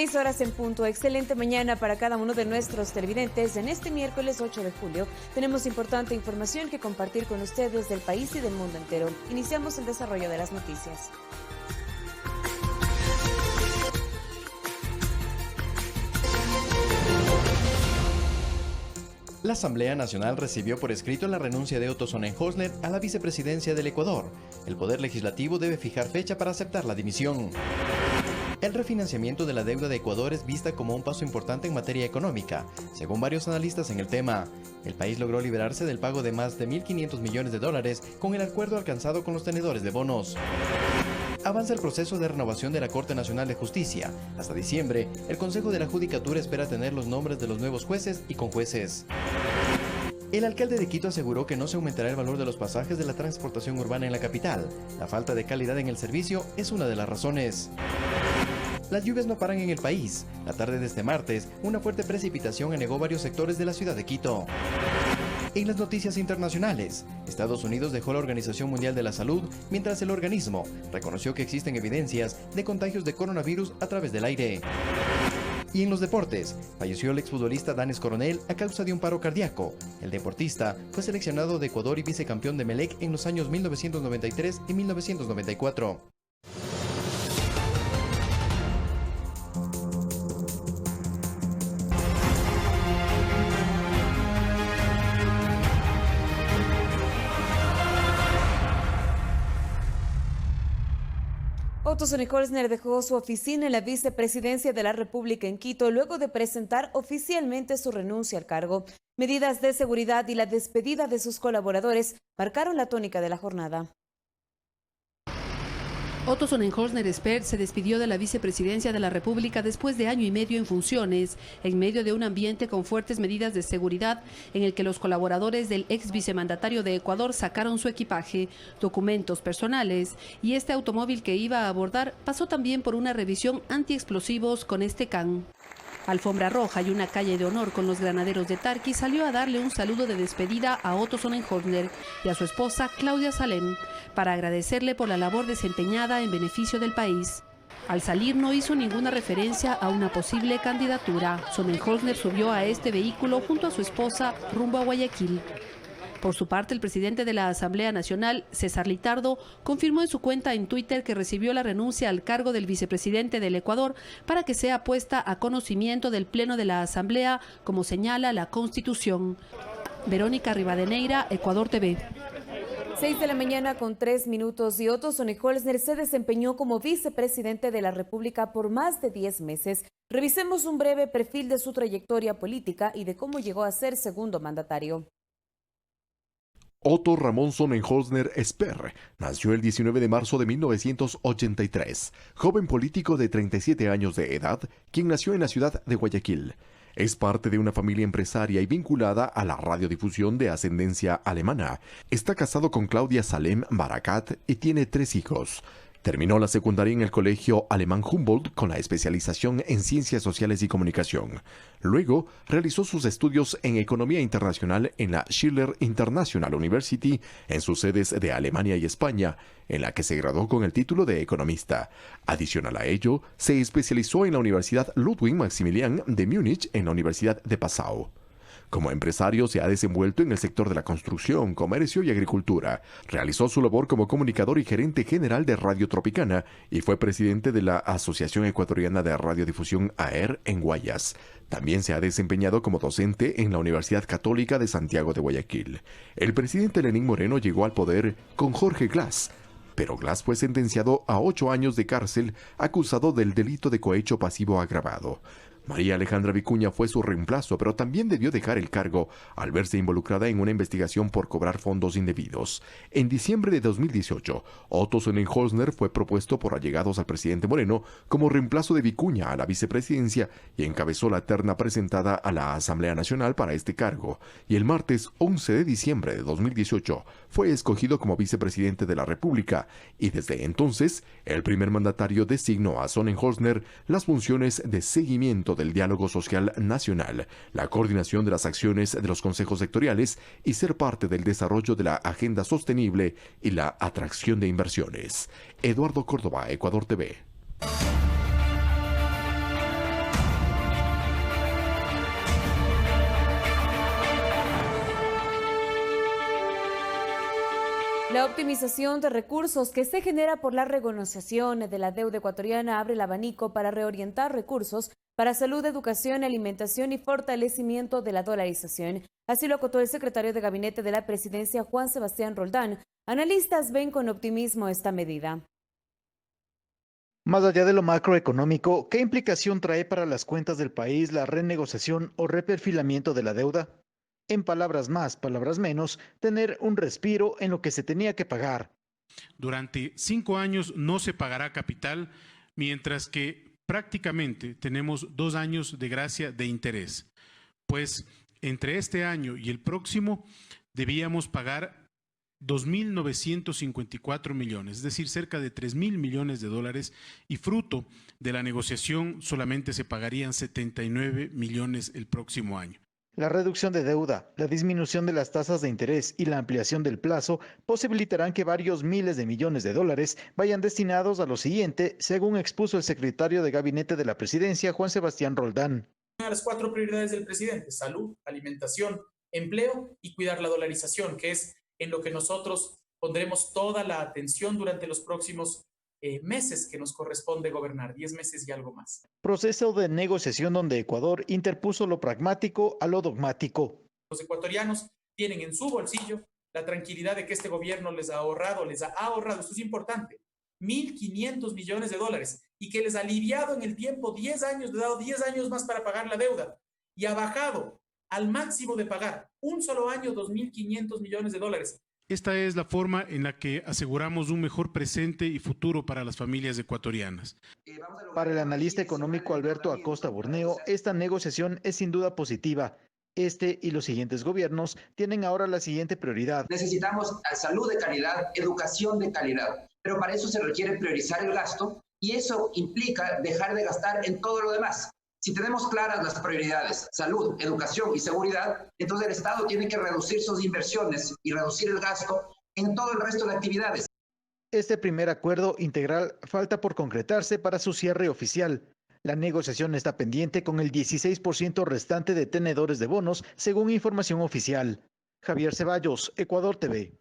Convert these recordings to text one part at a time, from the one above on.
6 horas en punto. Excelente mañana para cada uno de nuestros televidentes. En este miércoles 8 de julio tenemos importante información que compartir con ustedes del país y del mundo entero. Iniciamos el desarrollo de las noticias. La Asamblea Nacional recibió por escrito la renuncia de Otto Sonnenholzner a la vicepresidencia del Ecuador. El Poder Legislativo debe fijar fecha para aceptar la dimisión. El refinanciamiento de la deuda de Ecuador es vista como un paso importante en materia económica, según varios analistas en el tema. El país logró liberarse del pago de más de 1.500 millones de dólares con el acuerdo alcanzado con los tenedores de bonos. Avanza el proceso de renovación de la Corte Nacional de Justicia. Hasta diciembre, el Consejo de la Judicatura espera tener los nombres de los nuevos jueces y conjueces. El alcalde de Quito aseguró que no se aumentará el valor de los pasajes de la transportación urbana en la capital. La falta de calidad en el servicio es una de las razones. Las lluvias no paran en el país. La tarde de este martes, una fuerte precipitación anegó varios sectores de la ciudad de Quito. En las noticias internacionales, Estados Unidos dejó la Organización Mundial de la Salud mientras el organismo reconoció que existen evidencias de contagios de coronavirus a través del aire. Y en los deportes, falleció el exfutbolista Danes Coronel a causa de un paro cardíaco. El deportista fue seleccionado de Ecuador y vicecampeón de Melec en los años 1993 y 1994. Otto Sonnenholzner dejó su oficina en la vicepresidencia de la República en Quito luego de presentar oficialmente su renuncia al cargo. Medidas de seguridad y la despedida de sus colaboradores marcaron la tónica de la jornada. Otto Sonnenholzner Espert se despidió de la vicepresidencia de la República después de año y medio en funciones, en medio de un ambiente con fuertes medidas de seguridad en el que los colaboradores del ex vicemandatario de Ecuador sacaron su equipaje, documentos personales y este automóvil que iba a abordar pasó también por una revisión antiexplosivos con este can. Alfombra roja y una calle de honor con los granaderos de Tarqui salió a darle un saludo de despedida a Otto Sonnenholzner y a su esposa Claudia Salem para agradecerle por la labor desempeñada en beneficio del país. Al salir no hizo ninguna referencia a una posible candidatura. Sonnenholzner subió a este vehículo junto a su esposa rumbo a Guayaquil. Por su parte, el presidente de la Asamblea Nacional, César Litardo, confirmó en su cuenta en Twitter que recibió la renuncia al cargo del vicepresidente del Ecuador para que sea puesta a conocimiento del Pleno de la Asamblea, como señala la Constitución. Verónica Rivadeneira, Ecuador TV. 6 de la mañana con 3 minutos y Otto Sonnenholzner se desempeñó como vicepresidente de la República por más de 10 meses. Revisemos un breve perfil de su trayectoria política y de cómo llegó a ser segundo mandatario. Otto Ramón Sonnenholzner Espert nació el 19 de marzo de 1983, joven político de 37 años de edad, quien nació en la ciudad de Guayaquil. Es parte de una familia empresaria y vinculada a la radiodifusión de ascendencia alemana. Está casado con Claudia Salem Barakat y tiene 3 hijos. Terminó la secundaria en el Colegio Alemán Humboldt con la especialización en Ciencias Sociales y Comunicación. Luego realizó sus estudios en Economía Internacional en la Schiller International University en sus sedes de Alemania y España, en la que se graduó con el título de economista. Adicional a ello, se especializó en la Universidad Ludwig Maximilian de Múnich en la Universidad de Passau. Como empresario se ha desenvuelto en el sector de la construcción, comercio y agricultura. Realizó su labor como comunicador y gerente general de Radio Tropicana y fue presidente de la Asociación Ecuatoriana de Radiodifusión AER en Guayas. También se ha desempeñado como docente en la Universidad Católica de Santiago de Guayaquil. El presidente Lenín Moreno llegó al poder con Jorge Glass, pero Glass fue sentenciado a 8 años de cárcel acusado del delito de cohecho pasivo agravado. María Alejandra Vicuña fue su reemplazo, pero también debió dejar el cargo al verse involucrada en una investigación por cobrar fondos indebidos. En diciembre de 2018, Otto Sonnenholzner fue propuesto por allegados al presidente Moreno como reemplazo de Vicuña a la vicepresidencia y encabezó la terna presentada a la Asamblea Nacional para este cargo. Y el martes 11 de diciembre de 2018 fue escogido como vicepresidente de la República y desde entonces el primer mandatario designó a Sonnenholzner las funciones de seguimiento del diálogo social nacional, la coordinación de las acciones de los consejos sectoriales y ser parte del desarrollo de la agenda sostenible y la atracción de inversiones. Eduardo Córdoba, Ecuador TV. La optimización de recursos que se genera por la renegociación de la deuda ecuatoriana abre el abanico para reorientar recursos para salud, educación, alimentación y fortalecimiento de la dolarización. Así lo acotó el secretario de Gabinete de la Presidencia, Juan Sebastián Roldán. Analistas ven con optimismo esta medida. Más allá de lo macroeconómico, ¿qué implicación trae para las cuentas del país la renegociación o reperfilamiento de la deuda? En palabras más, palabras menos, tener un respiro en lo que se tenía que pagar. Durante 5 años no se pagará capital, mientras que prácticamente tenemos 2 años de gracia de interés. Pues entre este año y el próximo debíamos pagar 2.954 millones, es decir, cerca de 3.000 millones de dólares, y fruto de la negociación solamente se pagarían 79 millones el próximo año. La reducción de deuda, la disminución de las tasas de interés y la ampliación del plazo posibilitarán que varios miles de millones de dólares vayan destinados a lo siguiente, según expuso el secretario de Gabinete de la Presidencia, Juan Sebastián Roldán. A las 4 prioridades del presidente: salud, alimentación, empleo y cuidar la dolarización, que es en lo que nosotros pondremos toda la atención durante los próximos meses que nos corresponde gobernar, 10 meses y algo más. Proceso de negociación donde Ecuador interpuso lo pragmático a lo dogmático. Los ecuatorianos tienen en su bolsillo la tranquilidad de que este gobierno les ha ahorrado, esto es importante, 1.500 millones de dólares, y que les ha aliviado en el tiempo 10 años, les ha dado 10 años más para pagar la deuda, y ha bajado al máximo de pagar un solo año 2.500 millones de dólares. Esta es la forma en la que aseguramos un mejor presente y futuro para las familias ecuatorianas. Para el analista económico Alberto Acosta Borneo, esta negociación es sin duda positiva. Este y los siguientes gobiernos tienen ahora la siguiente prioridad. Necesitamos salud de calidad, educación de calidad, pero para eso se requiere priorizar el gasto y eso implica dejar de gastar en todo lo demás. Si tenemos claras las prioridades, salud, educación y seguridad, entonces el Estado tiene que reducir sus inversiones y reducir el gasto en todo el resto de actividades. Este primer acuerdo integral falta por concretarse para su cierre oficial. La negociación está pendiente con el 16% restante de tenedores de bonos, según información oficial. Javier Ceballos, Ecuador TV.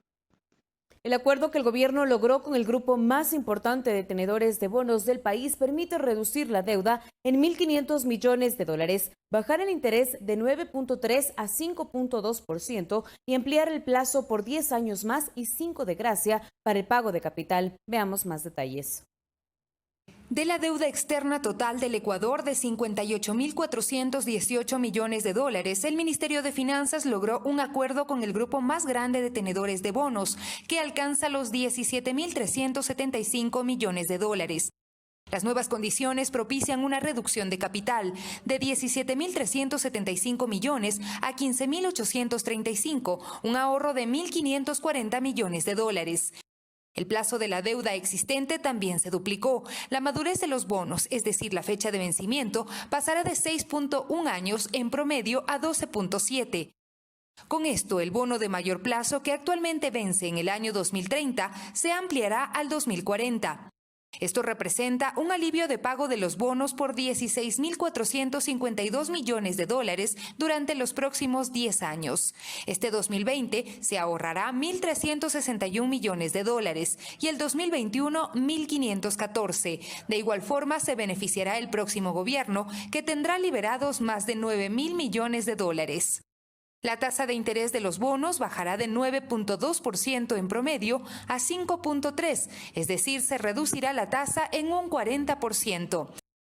El acuerdo que el gobierno logró con el grupo más importante de tenedores de bonos del país permite reducir la deuda en 1.500 millones de dólares, bajar el interés de 9.3 a 5.2% y ampliar el plazo por 10 años más y 5 de gracia para el pago de capital. Veamos más detalles. De la deuda externa total del Ecuador de 58.418 millones de dólares, el Ministerio de Finanzas logró un acuerdo con el grupo más grande de tenedores de bonos, que alcanza los 17.375 millones de dólares. Las nuevas condiciones propician una reducción de capital de 17.375 millones a 15.835, un ahorro de 1.540 millones de dólares. El plazo de la deuda existente también se duplicó. La madurez de los bonos, es decir, la fecha de vencimiento, pasará de 6.1 años en promedio a 12.7. Con esto, el bono de mayor plazo, que actualmente vence en el año 2030, se ampliará al 2040. Esto representa un alivio de pago de los bonos por 16.452 millones de dólares durante los próximos 10 años. Este 2020 se ahorrará 1.361 millones de dólares y el 2021 1.514. De igual forma, se beneficiará el próximo gobierno, que tendrá liberados más de 9.000 millones de dólares. La tasa de interés de los bonos bajará de 9.2% en promedio a 5.3%, es decir, se reducirá la tasa en un 40%.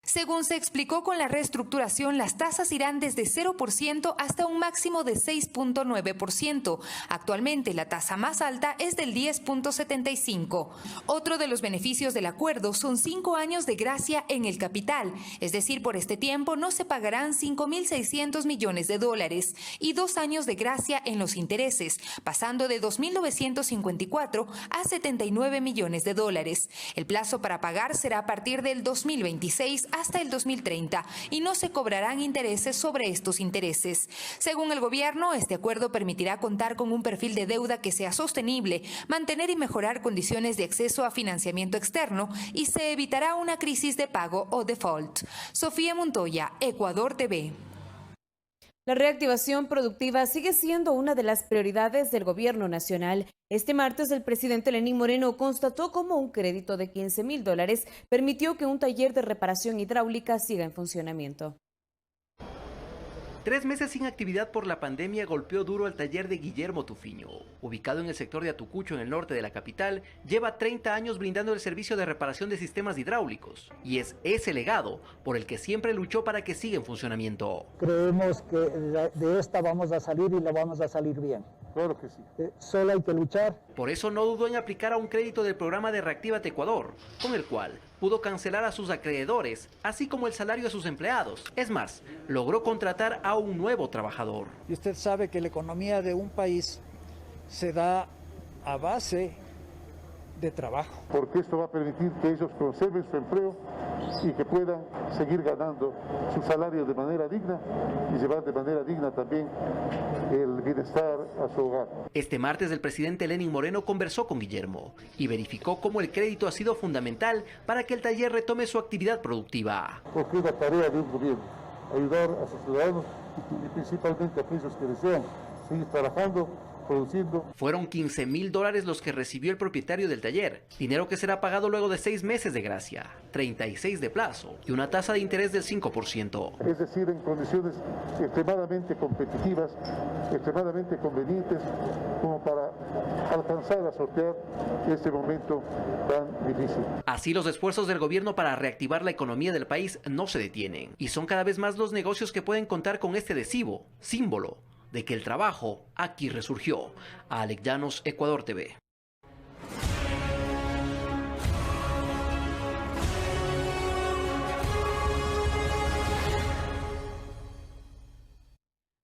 Según se explicó con la reestructuración, las tasas irán desde 0% hasta un máximo de 6.9%. Actualmente la tasa más alta es del 10.75%. Otro de los beneficios del acuerdo son 5 años de gracia en el capital, es decir, por este tiempo no se pagarán 5.600 millones de dólares y 2 años de gracia en los intereses, pasando de 2.954 a 79 millones de dólares. El plazo para pagar será a partir del 2026 hasta el 2030 y no se cobrarán intereses sobre estos intereses. Según el gobierno, este acuerdo permitirá contar con un perfil de deuda que sea sostenible, mantener y mejorar condiciones de acceso a financiamiento externo y se evitará una crisis de pago o default. Sofía Montoya, Ecuador TV. La reactivación productiva sigue siendo una de las prioridades del gobierno nacional. Este martes, el presidente Lenín Moreno constató cómo un crédito de $15.000 permitió que un taller de reparación hidráulica siga en funcionamiento. 3 meses sin actividad por la pandemia golpeó duro al taller de Guillermo Tufiño. Ubicado en el sector de Atucucho, en el norte de la capital, lleva 30 años brindando el servicio de reparación de sistemas hidráulicos. Y es ese legado por el que siempre luchó para que siga en funcionamiento. Creemos que de esta vamos a salir y la vamos a salir bien. Claro que sí. Solo hay que luchar. Por eso no dudó en aplicar a un crédito del programa de Reactívate Ecuador, con el cual pudo cancelar a sus acreedores, así como el salario a sus empleados. Es más, logró contratar a un nuevo trabajador. Y usted sabe que la economía de un país se da a base de trabajo. Porque esto va a permitir que ellos conserven su empleo y que puedan seguir ganando su salario de manera digna y llevar de manera digna también el bienestar a su hogar. Este martes el presidente Lenín Moreno conversó con Guillermo y verificó cómo el crédito ha sido fundamental para que el taller retome su actividad productiva. Porque es la tarea de un gobierno, ayudar a sus ciudadanos y principalmente a aquellos que desean seguir trabajando, produciendo. Fueron $15.000 los que recibió el propietario del taller, dinero que será pagado luego de 6 meses de gracia, 36 de plazo y una tasa de interés del 5%. Es decir, en condiciones extremadamente competitivas, extremadamente convenientes, como para alcanzar a sortear este momento tan difícil. Así los esfuerzos del gobierno para reactivar la economía del país no se detienen, y son cada vez más los negocios que pueden contar con este adhesivo, símbolo de que el trabajo aquí resurgió. Alex Llanos, Ecuador TV.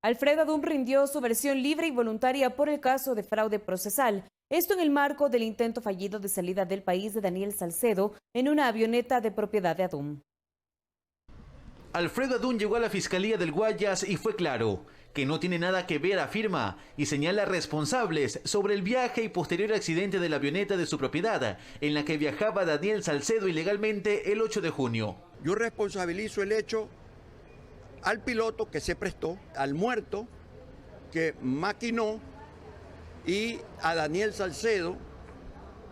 Alfredo Adum rindió su versión libre y voluntaria por el caso de fraude procesal. Esto en el marco del intento fallido de salida del país de Daniel Salcedo en una avioneta de propiedad de Adum. Alfredo Adum llegó a la Fiscalía del Guayas y fue claro que no tiene nada que ver, afirma, y señala responsables sobre el viaje y posterior accidente de la avioneta de su propiedad, en la que viajaba Daniel Salcedo ilegalmente el 8 de junio. Yo responsabilizo el hecho al piloto que se prestó, al muerto que maquinó y a Daniel Salcedo,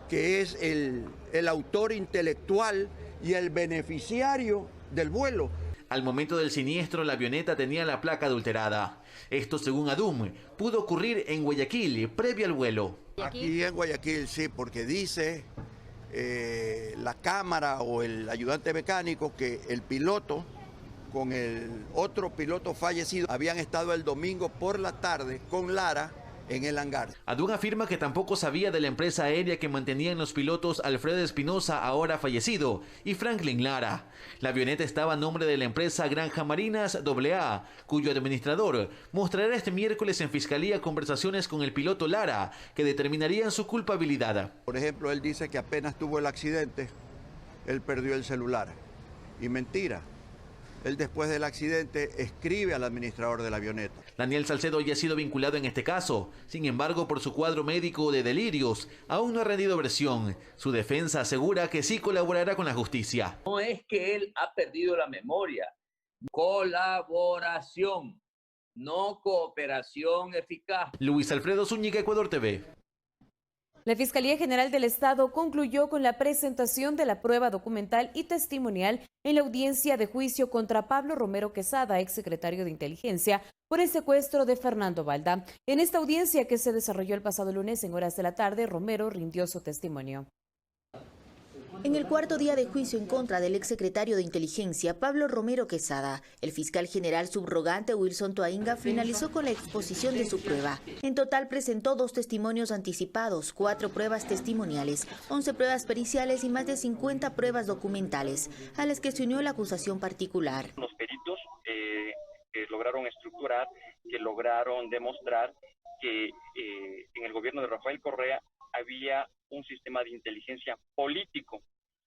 que es el autor intelectual y el beneficiario del vuelo. Al momento del siniestro, la avioneta tenía la placa adulterada. Esto, según Adum, pudo ocurrir en Guayaquil, previo al vuelo. Aquí en Guayaquil, sí, porque dice la cámara o el ayudante mecánico que el piloto con el otro piloto fallecido habían estado el domingo por la tarde con Lara en el hangar. Adum afirma que tampoco sabía de la empresa aérea que mantenían los pilotos Alfredo Espinosa, ahora fallecido, y Franklin Lara. La avioneta estaba a nombre de la empresa Granja Marinas AA, cuyo administrador mostrará este miércoles en Fiscalía conversaciones con el piloto Lara, que determinarían su culpabilidad. Por ejemplo, él dice que apenas tuvo el accidente, él perdió el celular. Y mentira. Él después del accidente escribe al administrador de la avioneta. Daniel Salcedo ya ha sido vinculado en este caso. Sin embargo, por su cuadro médico de delirios, aún no ha rendido versión. Su defensa asegura que sí colaborará con la justicia. No es que él ha perdido la memoria. Colaboración, no cooperación eficaz. Luis Alfredo Zúñiga, Ecuador TV. La Fiscalía General del Estado concluyó con la presentación de la prueba documental y testimonial en la audiencia de juicio contra Pablo Romero Quesada, exsecretario de Inteligencia, por el secuestro de Fernando Balda. En esta audiencia, que se desarrolló el pasado lunes en horas de la tarde, Romero rindió su testimonio. En el cuarto día de juicio en contra del exsecretario de Inteligencia, Pablo Romero Quesada, el fiscal general subrogante Wilson Toainga finalizó con la exposición de su prueba. En total presentó 2 testimonios anticipados, 4 pruebas testimoniales, 11 pruebas periciales y más de 50 pruebas documentales, a las que se unió la acusación particular. Los peritos que lograron estructurar, que lograron demostrar que en el gobierno de Rafael Correa había un sistema de inteligencia político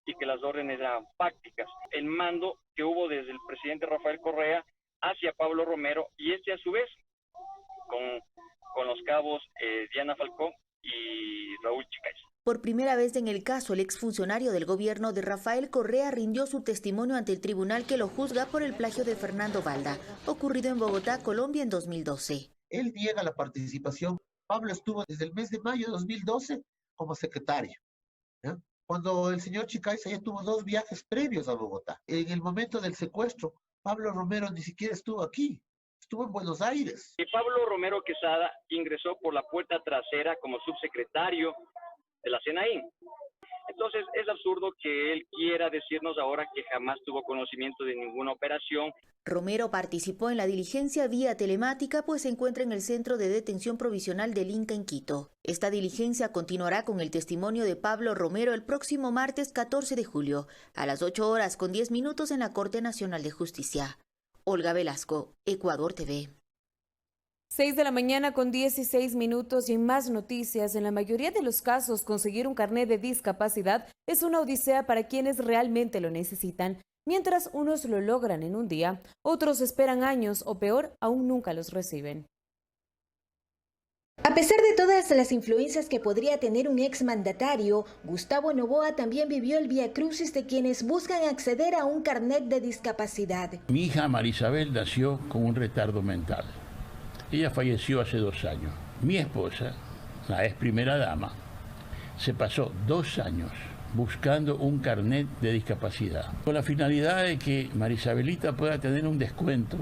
y que las órdenes eran fácticas. El mando que hubo desde el presidente Rafael Correa hacia Pablo Romero y a su vez con los cabos Diana Falcón y Raúl Chicaiz. Por primera vez en el caso, el exfuncionario del gobierno de Rafael Correa rindió su testimonio ante el tribunal que lo juzga por el plagio de Fernando Balda, ocurrido en Bogotá, Colombia, en 2012. Él niega la participación. Pablo estuvo desde el mes de mayo de 2012 como secretario, ¿ya? Cuando el señor Chicaiza ya tuvo 2 viajes previos a Bogotá. En el momento del secuestro, Pablo Romero ni siquiera estuvo aquí, estuvo en Buenos Aires. Y Pablo Romero Quesada ingresó por la puerta trasera como subsecretario de la CNI. Entonces es absurdo que él quiera decirnos ahora que jamás tuvo conocimiento de ninguna operación. Romero participó en la diligencia vía telemática, pues se encuentra en el Centro de Detención Provisional del Inca en Quito. Esta diligencia continuará con el testimonio de Pablo Romero el próximo martes 14 de julio, a las 8:10 en la Corte Nacional de Justicia. Olga Velasco, Ecuador TV. 6:16 a.m. y en más noticias. En la mayoría de los casos, conseguir un carnet de discapacidad es una odisea para quienes realmente lo necesitan. Mientras unos lo logran en un día, otros esperan años o peor, aún nunca los reciben. A pesar de todas las influencias que podría tener un exmandatario, Gustavo Noboa también vivió el viacrucis de quienes buscan acceder a un carnet de discapacidad. Mi hija Marisabel nació con un retardo mental. Ella falleció hace 2 años. Mi esposa, la ex primera dama, se pasó 2 años buscando un carnet de discapacidad, con la finalidad de que Marisabelita pueda tener un descuento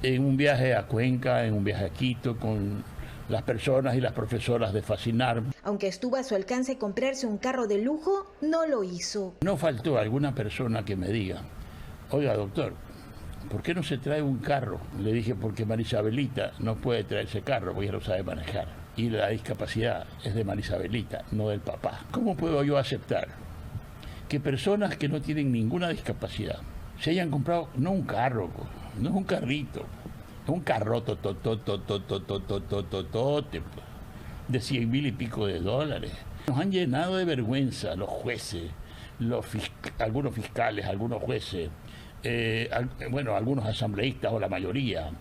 en un viaje a Cuenca, en un viaje a Quito, con las personas y las profesoras de Fascinar. Aunque estuvo a su alcance comprarse un carro de lujo, no lo hizo. No faltó alguna persona que me diga, oiga doctor, ¿por qué no se trae un carro? Le dije, porque Marisabelita no puede traerse carro, porque ella no sabe manejar. Y la discapacidad es de Marisabelita, no del papá. ¿Cómo puedo yo aceptar que personas que no tienen ninguna discapacidad se hayan comprado, no un carro, no es un carrito, es un carroto de 100,000 y pico de dólares? Nos han llenado de vergüenza los jueces, algunos fiscales, algunos jueces, algunos asambleístas o la mayoría,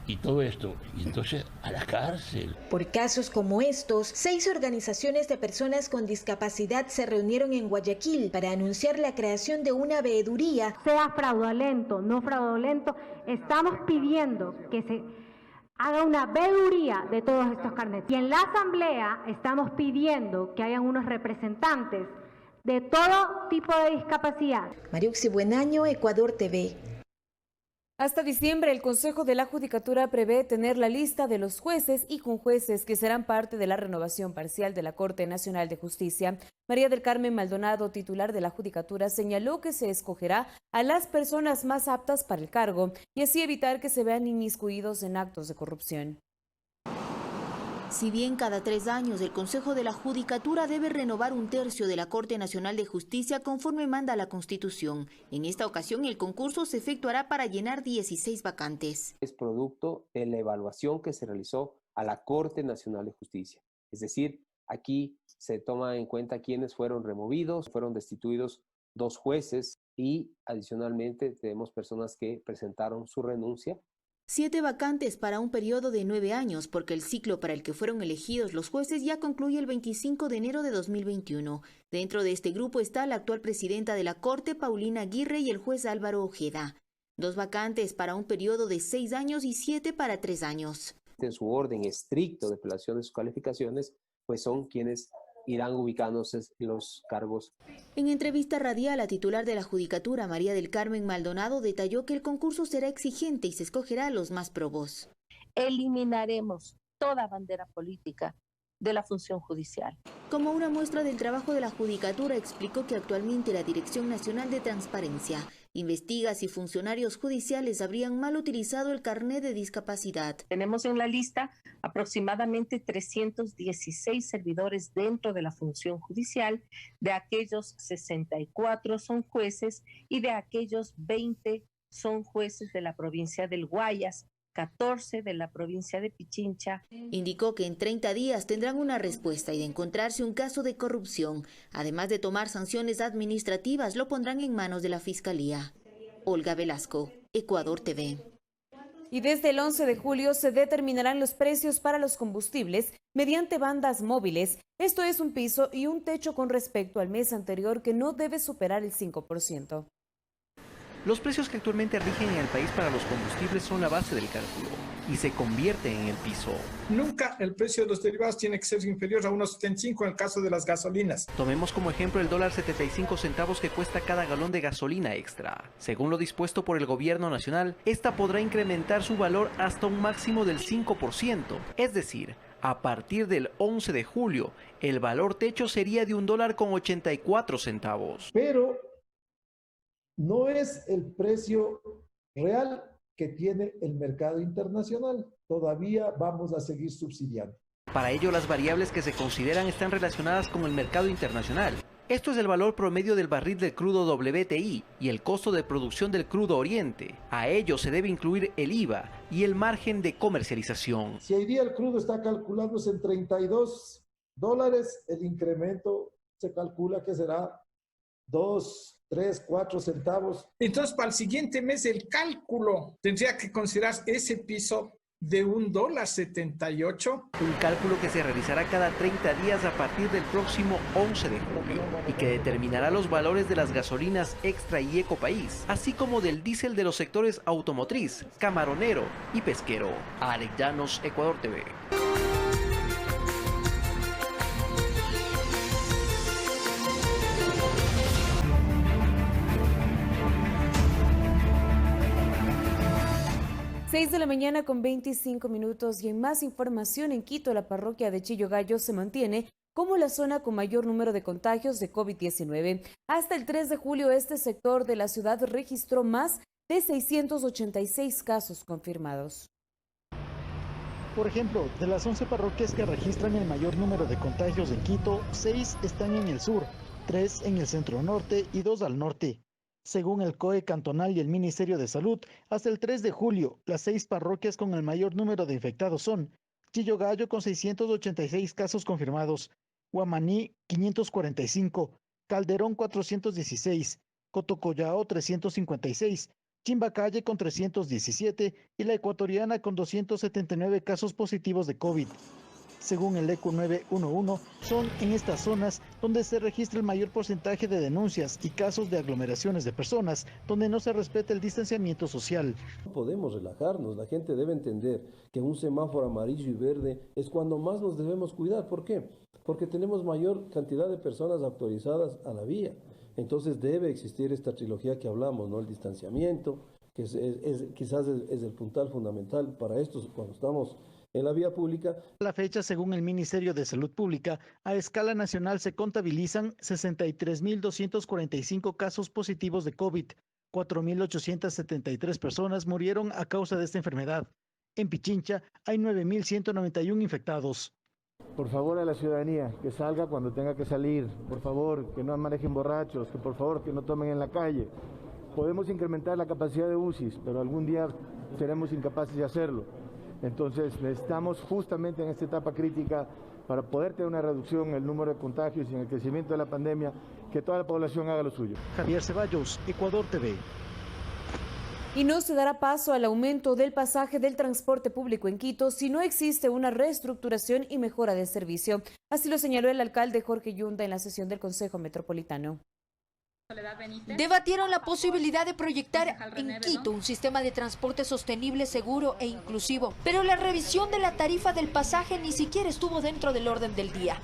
y todo esto, y entonces a la cárcel. Por casos como estos, 6 organizaciones de personas con discapacidad se reunieron en Guayaquil para anunciar la creación de una veeduría. Sea fraudulento, no fraudulento, estamos pidiendo que se haga una veeduría de todos estos carnets. Y en la asamblea estamos pidiendo que hayan unos representantes de todo tipo de discapacidad. Mariuxi Buenaño, Ecuador TV. Hasta diciembre, el Consejo de la Judicatura prevé tener la lista de los jueces y conjueces que serán parte de la renovación parcial de la Corte Nacional de Justicia. María del Carmen Maldonado, titular de la Judicatura, señaló que se escogerá a las personas más aptas para el cargo y así evitar que se vean inmiscuidos en actos de corrupción. Si bien cada 3 años el Consejo de la Judicatura debe renovar 1/3 de la Corte Nacional de Justicia conforme manda la Constitución, en esta ocasión el concurso se efectuará para llenar 16 vacantes. Es producto de la evaluación que se realizó a la Corte Nacional de Justicia. Es decir, aquí se toma en cuenta quiénes fueron removidos, fueron destituidos 2 jueces y adicionalmente tenemos personas que presentaron su renuncia. 7 vacantes para un periodo de 9 años, porque el ciclo para el que fueron elegidos los jueces ya concluye el 25 de enero de 2021. Dentro de este grupo está la actual presidenta de la Corte, Paulina Aguirre, y el juez Álvaro Ojeda. 2 vacantes para un periodo de 6 años y 7 para 3 años. En su orden estricto de apelación de sus calificaciones, pues son quienes irán ubicándose en los cargos. En entrevista radial, la titular de la Judicatura, María del Carmen Maldonado, detalló que el concurso será exigente y se escogerá a los más probos. Eliminaremos toda bandera política de la función judicial. Como una muestra del trabajo de la Judicatura, explicó que actualmente la Dirección Nacional de Transparencia investiga si funcionarios judiciales habrían mal utilizado el carnet de discapacidad. Tenemos en la lista aproximadamente 316 servidores dentro de la función judicial, de aquellos 64 son jueces y de aquellos 20 son jueces de la provincia del Guayas, 14 de la provincia de Pichincha. Indicó que en 30 días tendrán una respuesta y de encontrarse un caso de corrupción, además de tomar sanciones administrativas, lo pondrán en manos de la Fiscalía. Olga Velasco, Ecuador TV. Y desde el 11 de julio se determinarán los precios para los combustibles mediante bandas móviles. Esto es un piso y un techo con respecto al mes anterior que no debe superar el 5%. Los precios que actualmente rigen en el país para los combustibles son la base del cálculo y se convierten en el piso. Nunca el precio de los derivados tiene que ser inferior a 1,75 en el caso de las gasolinas. Tomemos como ejemplo el dólar 75 centavos que cuesta cada galón de gasolina extra. Según lo dispuesto por el gobierno nacional, esta podrá incrementar su valor hasta un máximo del 5%. Es decir, a partir del 11 de julio, el valor techo sería de $1.84. Pero no es el precio real que tiene el mercado internacional. Todavía vamos a seguir subsidiando. Para ello, las variables que se consideran están relacionadas con el mercado internacional. Esto es el valor promedio del barril del crudo WTI y el costo de producción del crudo Oriente. A ello se debe incluir el IVA y el margen de comercialización. Si hoy día el crudo está calculándose en $32, el incremento se calcula que será 2, 3, 4 centavos. Entonces, para el siguiente mes, el cálculo tendría que considerar ese piso de $1.78. Un cálculo que se realizará cada 30 días a partir del próximo 11 de julio y que determinará los valores de las gasolinas Extra y Ecopaís, así como del diésel de los sectores automotriz, camaronero y pesquero. Alex Llanos, Ecuador TV. 6 de la mañana con 25 minutos y en más información en Quito, la parroquia de Chillogallo se mantiene como la zona con mayor número de contagios de COVID-19. Hasta el 3 de julio, este sector de la ciudad registró más de 686 casos confirmados. Por ejemplo, de las 11 parroquias que registran el mayor número de contagios en Quito, 6 están en el sur, 3 en el centro norte y 2 al norte. Según el COE cantonal y el Ministerio de Salud, hasta el 3 de julio, las 6 parroquias con el mayor número de infectados son Chillogallo con 686 casos confirmados, Guamaní 545, Calderón 416, Cotocollao 356, Chimbacalle con 317 y la Ecuatoriana con 279 casos positivos de COVID. Según el ECU 911, son en estas zonas donde se registra el mayor porcentaje de denuncias y casos de aglomeraciones de personas, donde no se respeta el distanciamiento social. No podemos relajarnos, la gente debe entender que un semáforo amarillo y verde es cuando más nos debemos cuidar. ¿Por qué? Porque tenemos mayor cantidad de personas autorizadas a la vía. Entonces debe existir esta trilogía que hablamos, ¿no? El distanciamiento, que quizás es el puntal fundamental para esto cuando estamos en la vía pública. A la fecha, según el Ministerio de Salud Pública, a escala nacional se contabilizan 63.245 casos positivos de COVID. 4.873 personas murieron a causa de esta enfermedad. En Pichincha hay 9.191 infectados. Por favor a la ciudadanía, que salga cuando tenga que salir. Por favor, que no manejen borrachos, que por favor que no tomen en la calle. Podemos incrementar la capacidad de UCIs, pero algún día seremos incapaces de hacerlo. Entonces necesitamos justamente en esta etapa crítica para poder tener una reducción en el número de contagios y en el crecimiento de la pandemia, que toda la población haga lo suyo. Javier Ceballos, Ecuador TV. Y no se dará paso al aumento del pasaje del transporte público en Quito si no existe una reestructuración y mejora del servicio. Así lo señaló el alcalde Jorge Yunda en la sesión del Consejo Metropolitano. Debatieron la posibilidad de proyectar en Quito un sistema de transporte sostenible, seguro e inclusivo, pero la revisión de la tarifa del pasaje ni siquiera estuvo dentro del orden del día.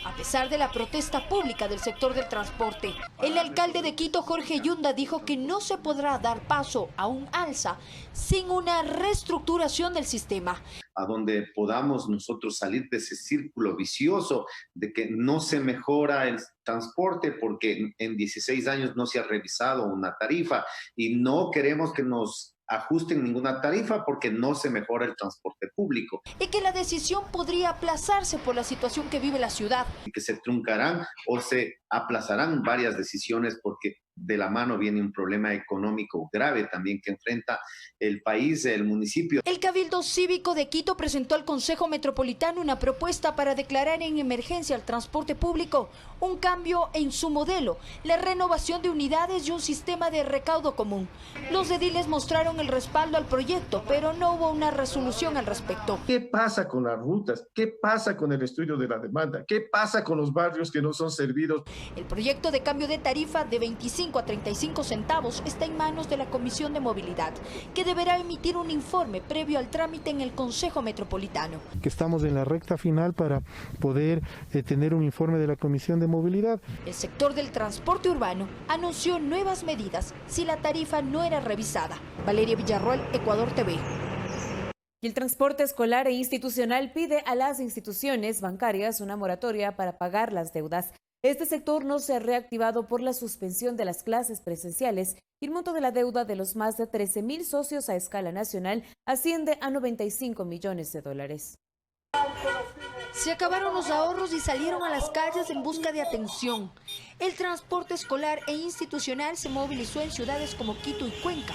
A pesar de la protesta pública del sector del transporte, el alcalde de Quito, Jorge Yunda, dijo que no se podrá dar paso a un alza sin una reestructuración del sistema. A donde podamos nosotros salir de ese círculo vicioso de que no se mejora el transporte porque en 16 años no se ha revisado una tarifa y no queremos que nos ajusten ninguna tarifa porque no se mejora el transporte público. Y que la decisión podría aplazarse por la situación que vive la ciudad. Y que se truncarán o se aplazarán varias decisiones porque de la mano viene un problema económico grave también que enfrenta el país, el municipio. El Cabildo Cívico de Quito presentó al Consejo Metropolitano una propuesta para declarar en emergencia el transporte público, un cambio en su modelo, la renovación de unidades y un sistema de recaudo común. Los ediles mostraron el respaldo al proyecto, pero no hubo una resolución al respecto. ¿Qué pasa con las rutas? ¿Qué pasa con el estudio de la demanda? ¿Qué pasa con los barrios que no son servidos? El proyecto de cambio de tarifa de 25 a 35 centavos está en manos de la Comisión de Movilidad, que deberá emitir un informe previo al trámite en el Consejo Metropolitano. Que estamos en la recta final para poder tener un informe de la Comisión de Movilidad. El sector del transporte urbano anunció nuevas medidas si la tarifa no era revisada. Valeria Villarroel, Ecuador TV. Y el transporte escolar e institucional pide a las instituciones bancarias una moratoria para pagar las deudas. Este sector no se ha reactivado por la suspensión de las clases presenciales y el monto de la deuda de los más de 13,000 socios a escala nacional asciende a 95 millones de dólares. Se acabaron los ahorros y salieron a las calles en busca de atención. El transporte escolar e institucional se movilizó en ciudades como Quito y Cuenca.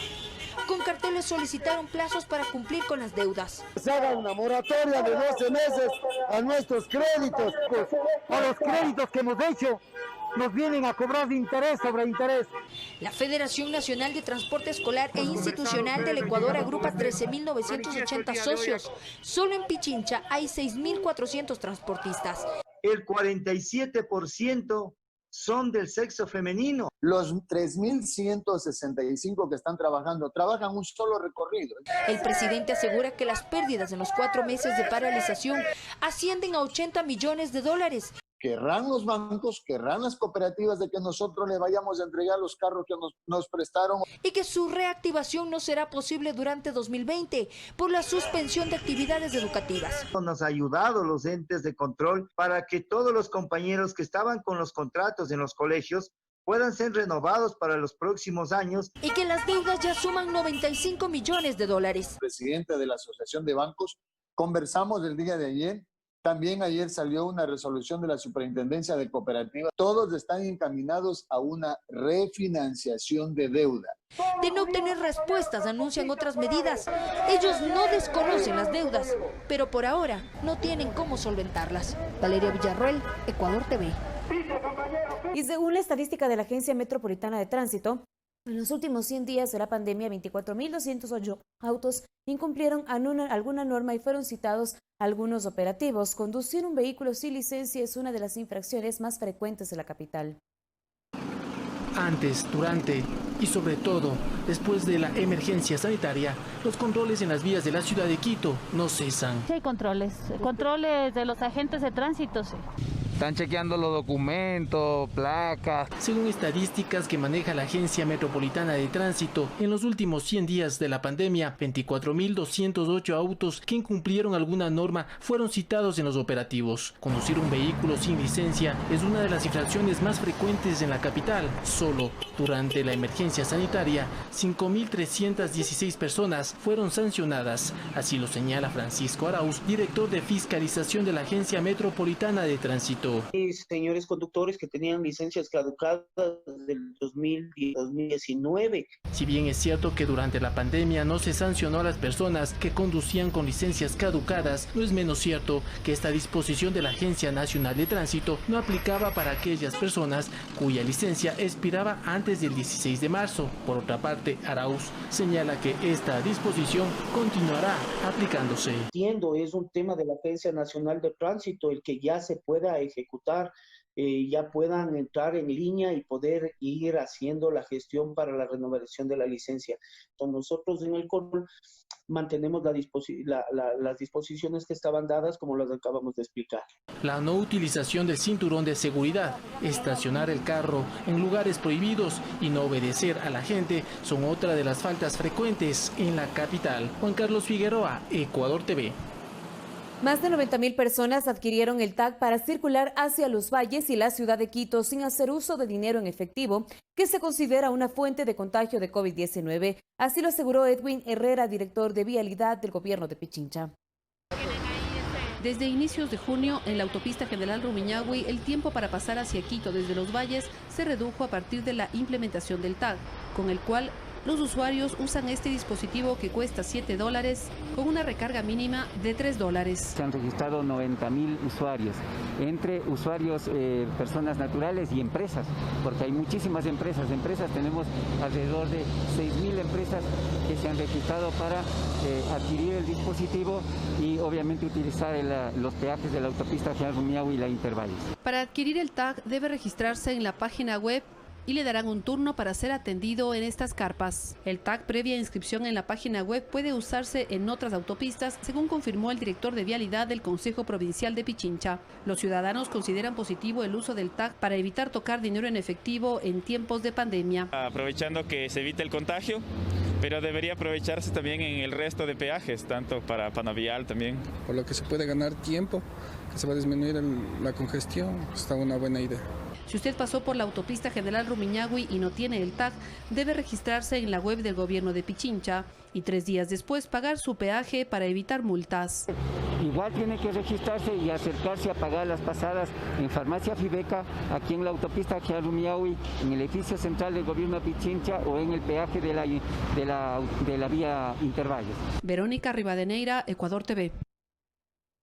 Con carteles solicitaron plazos para cumplir con las deudas. Se haga una moratoria de 12 meses a nuestros créditos. A los créditos que hemos hecho nos vienen a cobrar de interés sobre interés. La Federación Nacional de Transporte Escolar e Institucional del Ecuador agrupa 13.980 socios. Solo en Pichincha hay 6.400 transportistas. El 47% son del sexo femenino. Los 3.165 que están trabajando, trabajan un solo recorrido. El presidente asegura que las pérdidas en los 4 meses de paralización ascienden a 80 millones de dólares. Querrán los bancos, querrán las cooperativas de que nosotros les vayamos a entregar los carros que nos prestaron. Y que su reactivación no será posible durante 2020 por la suspensión de actividades educativas. Nos ha ayudado los entes de control para que todos los compañeros que estaban con los contratos en los colegios puedan ser renovados para los próximos años. Y que las deudas ya suman 95 millones de dólares. Presidente de la Asociación de Bancos, conversamos el día de ayer. También ayer salió una resolución de la Superintendencia de Cooperativas. Todos están encaminados a una refinanciación de deuda. De no obtener respuestas, anuncian otras medidas. Ellos no desconocen las deudas, pero por ahora no tienen cómo solventarlas. Valeria Villarroel, Ecuador TV. Y según la estadística de la Agencia Metropolitana de Tránsito, en los últimos 100 días de la pandemia, 24.208 autos incumplieron alguna norma y fueron citados algunos operativos. Conducir un vehículo sin licencia es una de las infracciones más frecuentes de la capital. Antes, durante y sobre todo después de la emergencia sanitaria, los controles en las vías de la ciudad de Quito no cesan. Sí hay controles de los agentes de tránsito, sí. Están chequeando los documentos, placas. Según estadísticas que maneja la Agencia Metropolitana de Tránsito, en los últimos 100 días de la pandemia, 24.208 autos que incumplieron alguna norma fueron citados en los operativos. Conducir un vehículo sin licencia es una de las infracciones más frecuentes en la capital. Solo durante la emergencia sanitaria, 5.316 personas fueron sancionadas. Así lo señala Francisco Arauz, director de fiscalización de la Agencia Metropolitana de Tránsito. Y señores conductores que tenían licencias caducadas del 2019. Si bien es cierto que durante la pandemia no se sancionó a las personas que conducían con licencias caducadas, no es menos cierto que esta disposición de la Agencia Nacional de Tránsito no aplicaba para aquellas personas cuya licencia expiraba antes del 16 de marzo. Por otra parte, Arauz señala que esta disposición continuará aplicándose. Entiendo, es un tema de la Agencia Nacional de Tránsito el que ya se pueda ejecutar, ya puedan entrar en línea y poder ir haciendo la gestión para la renovación de la licencia. Entonces nosotros en el control mantenemos las disposiciones que estaban dadas como las acabamos de explicar. La no utilización del cinturón de seguridad, estacionar el carro en lugares prohibidos y no obedecer a la gente son otra de las faltas frecuentes en la capital. Juan Carlos Figueroa, Ecuador TV. Más de 90.000 personas adquirieron el TAC para circular hacia los valles y la ciudad de Quito sin hacer uso de dinero en efectivo, que se considera una fuente de contagio de COVID-19. Así lo aseguró Edwin Herrera, director de Vialidad del Gobierno de Pichincha. Desde inicios de junio, en la autopista General Rumiñahui, el tiempo para pasar hacia Quito desde Los Valles se redujo a partir de la implementación del tag, con el cual los usuarios usan este dispositivo que cuesta $7 con una recarga mínima de $3. Se han registrado 90.000 usuarios, entre usuarios, personas naturales y empresas, porque hay muchísimas empresas. Tenemos alrededor de 6.000 empresas que se han registrado para adquirir el dispositivo y obviamente utilizar los peajes de la autopista General Rumiñahui y la Intervalles. Para adquirir el tag debe registrarse en la página web y le darán un turno para ser atendido en estas carpas. El tag previa inscripción en la página web puede usarse en otras autopistas, según confirmó el director de Vialidad del Consejo Provincial de Pichincha. Los ciudadanos consideran positivo el uso del tag para evitar tocar dinero en efectivo en tiempos de pandemia. Aprovechando que se evite el contagio, pero debería aprovecharse también en el resto de peajes, tanto para Panavial también. Por lo que se puede ganar tiempo, que se va a disminuir la congestión, está una buena idea. Si usted pasó por la autopista General Rumiñahui y no tiene el tag, debe registrarse en la web del gobierno de Pichincha y 3 días después pagar su peaje para evitar multas. Igual tiene que registrarse y acercarse a pagar las pasadas en Farmacia Fibeca, aquí en la autopista General Rumiñahui, en el edificio central del gobierno de Pichincha o en el peaje de la vía Intervalles. Verónica Rivadeneira, Ecuador TV.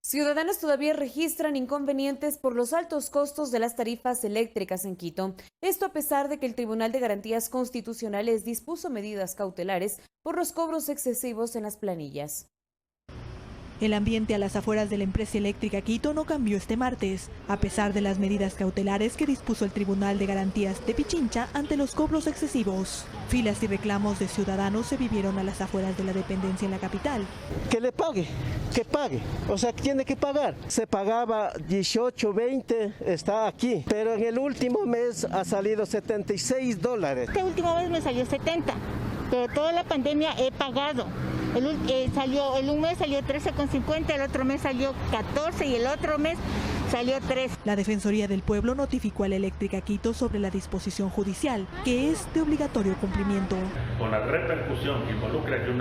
Ciudadanos todavía registran inconvenientes por los altos costos de las tarifas eléctricas en Quito. Esto a pesar de que el Tribunal de Garantías Constitucionales dispuso medidas cautelares por los cobros excesivos en las planillas. El ambiente a las afueras de la empresa eléctrica Quito no cambió este martes, a pesar de las medidas cautelares que dispuso el Tribunal de Garantías de Pichincha ante los cobros excesivos. Filas y reclamos de ciudadanos se vivieron a las afueras de la dependencia en la capital. Que le pague, que pague, o sea, tiene que pagar. Se pagaba 18, 20, está aquí, pero en el último mes ha salido $76. Este último mes me salió 70, pero toda la pandemia he pagado. Un mes salió 13,50, el otro mes salió 14 y el otro mes salió 3. La Defensoría del Pueblo notificó a la Eléctrica Quito sobre la disposición judicial, que es de obligatorio cumplimiento. Con la repercusión que involucra que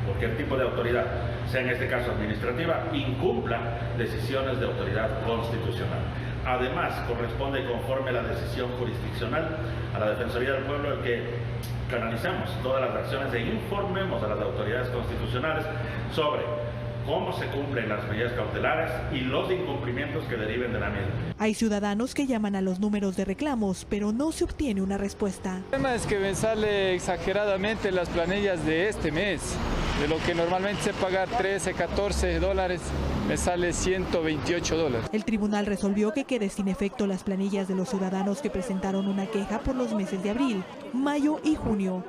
cualquier tipo de autoridad, sea en este caso administrativa, incumpla decisiones de autoridad constitucional. Además, corresponde conforme a la decisión jurisdiccional a la Defensoría del Pueblo el que canalizamos todas las acciones e informemos a las autoridades constitucionales sobre cómo se cumplen las medidas cautelares y los incumplimientos que deriven de la misma. Hay ciudadanos que llaman a los números de reclamos, pero no se obtiene una respuesta. El tema es que me sale exageradamente las planillas de este mes. De lo que normalmente se paga $13, $14, me sale $128. El tribunal resolvió que quede sin efecto las planillas de los ciudadanos que presentaron una queja por los meses de abril, mayo y junio,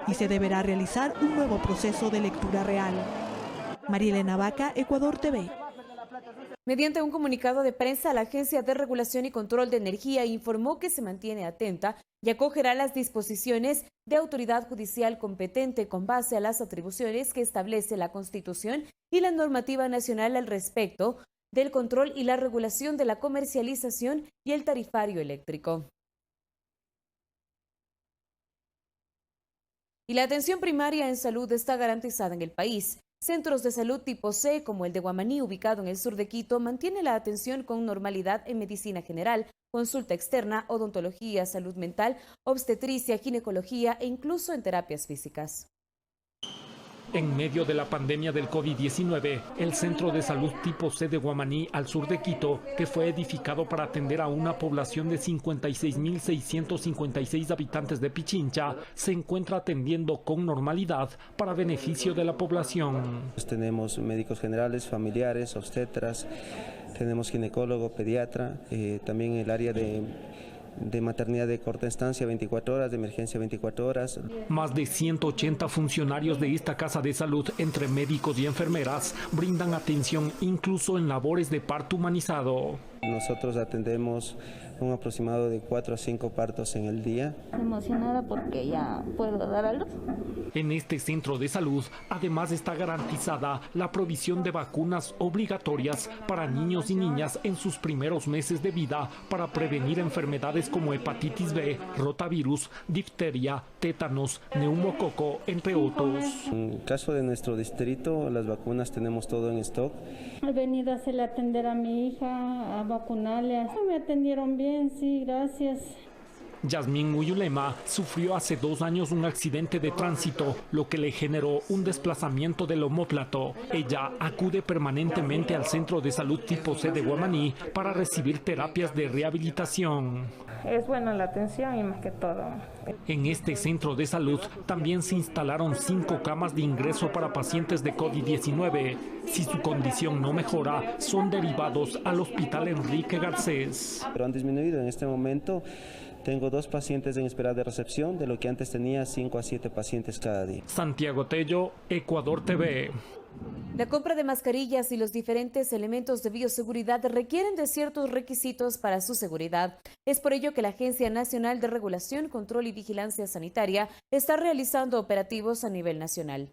y se deberá realizar un nuevo proceso de lectura real. María Elena Vaca, Ecuador TV. Mediante un comunicado de prensa, la Agencia de Regulación y Control de Energía informó que se mantiene atenta y acogerá las disposiciones de autoridad judicial competente con base a las atribuciones que establece la Constitución y la normativa nacional al respecto del control y la regulación de la comercialización y el tarifario eléctrico. Y la atención primaria en salud está garantizada en el país. Centros de salud tipo C, como el de Guamaní, ubicado en el sur de Quito, mantiene la atención con normalidad en medicina general, consulta externa, odontología, salud mental, obstetricia, ginecología e incluso en terapias físicas. En medio de la pandemia del COVID-19, el Centro de Salud Tipo C de Guamaní, al sur de Quito, que fue edificado para atender a una población de 56.656 habitantes de Pichincha, se encuentra atendiendo con normalidad para beneficio de la población. Tenemos médicos generales, familiares, obstetras, tenemos ginecólogo, pediatra, también el área de maternidad de corta estancia 24 horas, de emergencia 24 horas. Más de 180 funcionarios de esta casa de salud, entre médicos y enfermeras, brindan atención incluso en labores de parto humanizado. Nosotros atendemos un aproximado de 4 a 5 partos en el día. Emocionada porque ya puedo dar a luz. En este centro de salud, además, está garantizada la provisión de vacunas obligatorias para niños y niñas en sus primeros meses de vida para prevenir enfermedades como hepatitis B, rotavirus, difteria, tétanos, neumococo, entre otros. En el caso de nuestro distrito, las vacunas tenemos todo en stock. He venido a hacerle atender a mi hija, a vacunarle. Me atendieron bien, sí, gracias. Yasmín Muyulema sufrió hace 2 años un accidente de tránsito, lo que le generó un desplazamiento del omóplato. Ella acude permanentemente al Centro de Salud Tipo C de Guamaní para recibir terapias de rehabilitación. Es buena la atención y más que todo. En este centro de salud también se instalaron 5 camas de ingreso para pacientes de COVID-19. Si su condición no mejora, son derivados al Hospital Enrique Garcés. Pero han disminuido en este momento. Tengo 2 pacientes en espera de recepción, de lo que antes tenía 5 a 7 pacientes cada día. Santiago Tello, Ecuador TV. La compra de mascarillas y los diferentes elementos de bioseguridad requieren de ciertos requisitos para su seguridad. Es por ello que la Agencia Nacional de Regulación, Control y Vigilancia Sanitaria está realizando operativos a nivel nacional.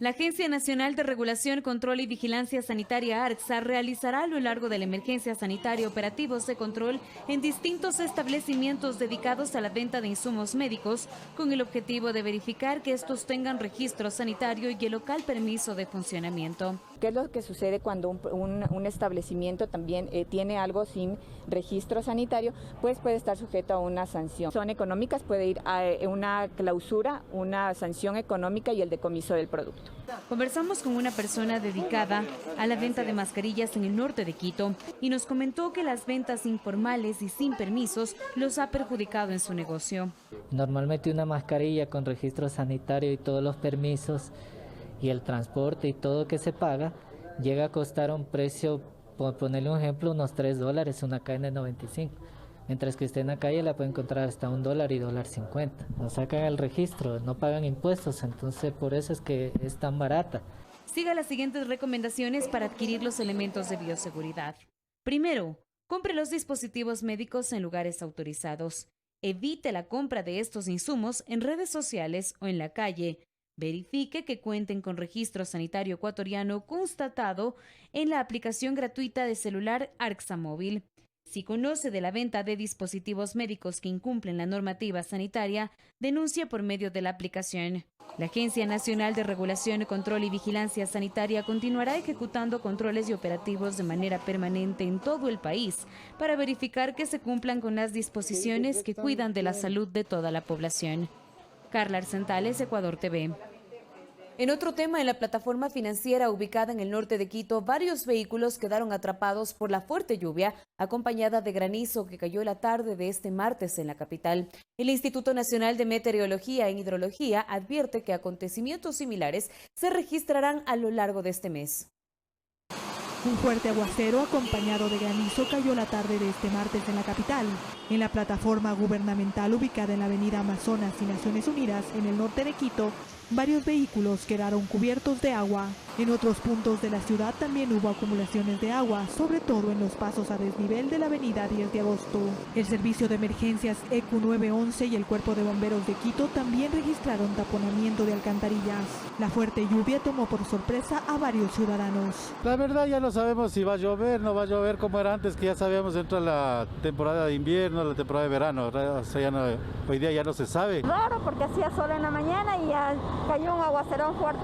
La Agencia Nacional de Regulación, Control y Vigilancia Sanitaria, ARCSA, realizará a lo largo de la emergencia sanitaria operativos de control en distintos establecimientos dedicados a la venta de insumos médicos, con el objetivo de verificar que estos tengan registro sanitario y el local permiso de funcionamiento. ¿Qué es lo que sucede cuando un establecimiento también tiene algo sin registro sanitario? Pues puede estar sujeto a una sanción. Son económicas, puede ir a una clausura, una sanción económica y el decomiso del producto. Conversamos con una persona dedicada a la venta de mascarillas en el norte de Quito y nos comentó que las ventas informales y sin permisos los ha perjudicado en su negocio. Normalmente una mascarilla con registro sanitario y todos los permisos y el transporte y todo que se paga llega a costar un precio, por ponerle un ejemplo, unos $3, una cadena de 95. Mientras que usted en la calle la puede encontrar hasta $1 y $1.50. No sacan el registro, no pagan impuestos, entonces por eso es que es tan barata. Siga las siguientes recomendaciones para adquirir los elementos de bioseguridad. Primero, compre los dispositivos médicos en lugares autorizados. Evite la compra de estos insumos en redes sociales o en la calle. Verifique que cuenten con registro sanitario ecuatoriano constatado en la aplicación gratuita de celular ARCSA Móvil. Si conoce de la venta de dispositivos médicos que incumplen la normativa sanitaria, denuncie por medio de la aplicación. La Agencia Nacional de Regulación, Control y Vigilancia Sanitaria continuará ejecutando controles y operativos de manera permanente en todo el país para verificar que se cumplan con las disposiciones que cuidan de la salud de toda la población. Carla Arcentales, Ecuador TV. En otro tema, en la plataforma financiera ubicada en el norte de Quito, varios vehículos quedaron atrapados por la fuerte lluvia, acompañada de granizo que cayó la tarde de este martes en la capital. El Instituto Nacional de Meteorología e Hidrología advierte que acontecimientos similares se registrarán a lo largo de este mes. Un fuerte aguacero acompañado de granizo cayó la tarde de este martes en la capital. En la plataforma gubernamental ubicada en la avenida Amazonas y Naciones Unidas, en el norte de Quito, varios vehículos quedaron cubiertos de agua. En otros puntos de la ciudad también hubo acumulaciones de agua, sobre todo en los pasos a desnivel de la avenida 10 de agosto. El servicio de emergencias EQ 911 y el Cuerpo de Bomberos de Quito también registraron taponamiento de alcantarillas. La fuerte lluvia tomó por sorpresa a varios ciudadanos. La verdad ya no sabemos si va a llover, no va a llover como era antes, que ya sabíamos entra la temporada de invierno, la temporada de verano. O sea, hoy día ya no se sabe. Raro porque hacía sol en la mañana y ya cayó un aguacerón fuerte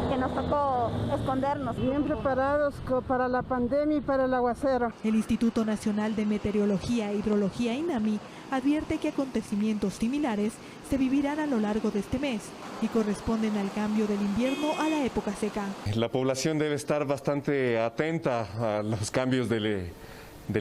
que nos tocó escondernos. Bien preparados para la pandemia y para el aguacero. El Instituto Nacional de Meteorología e Hidrología, INAMI, advierte que acontecimientos similares se vivirán a lo largo de este mes y corresponden al cambio del invierno a la época seca. La población debe estar bastante atenta a los cambios del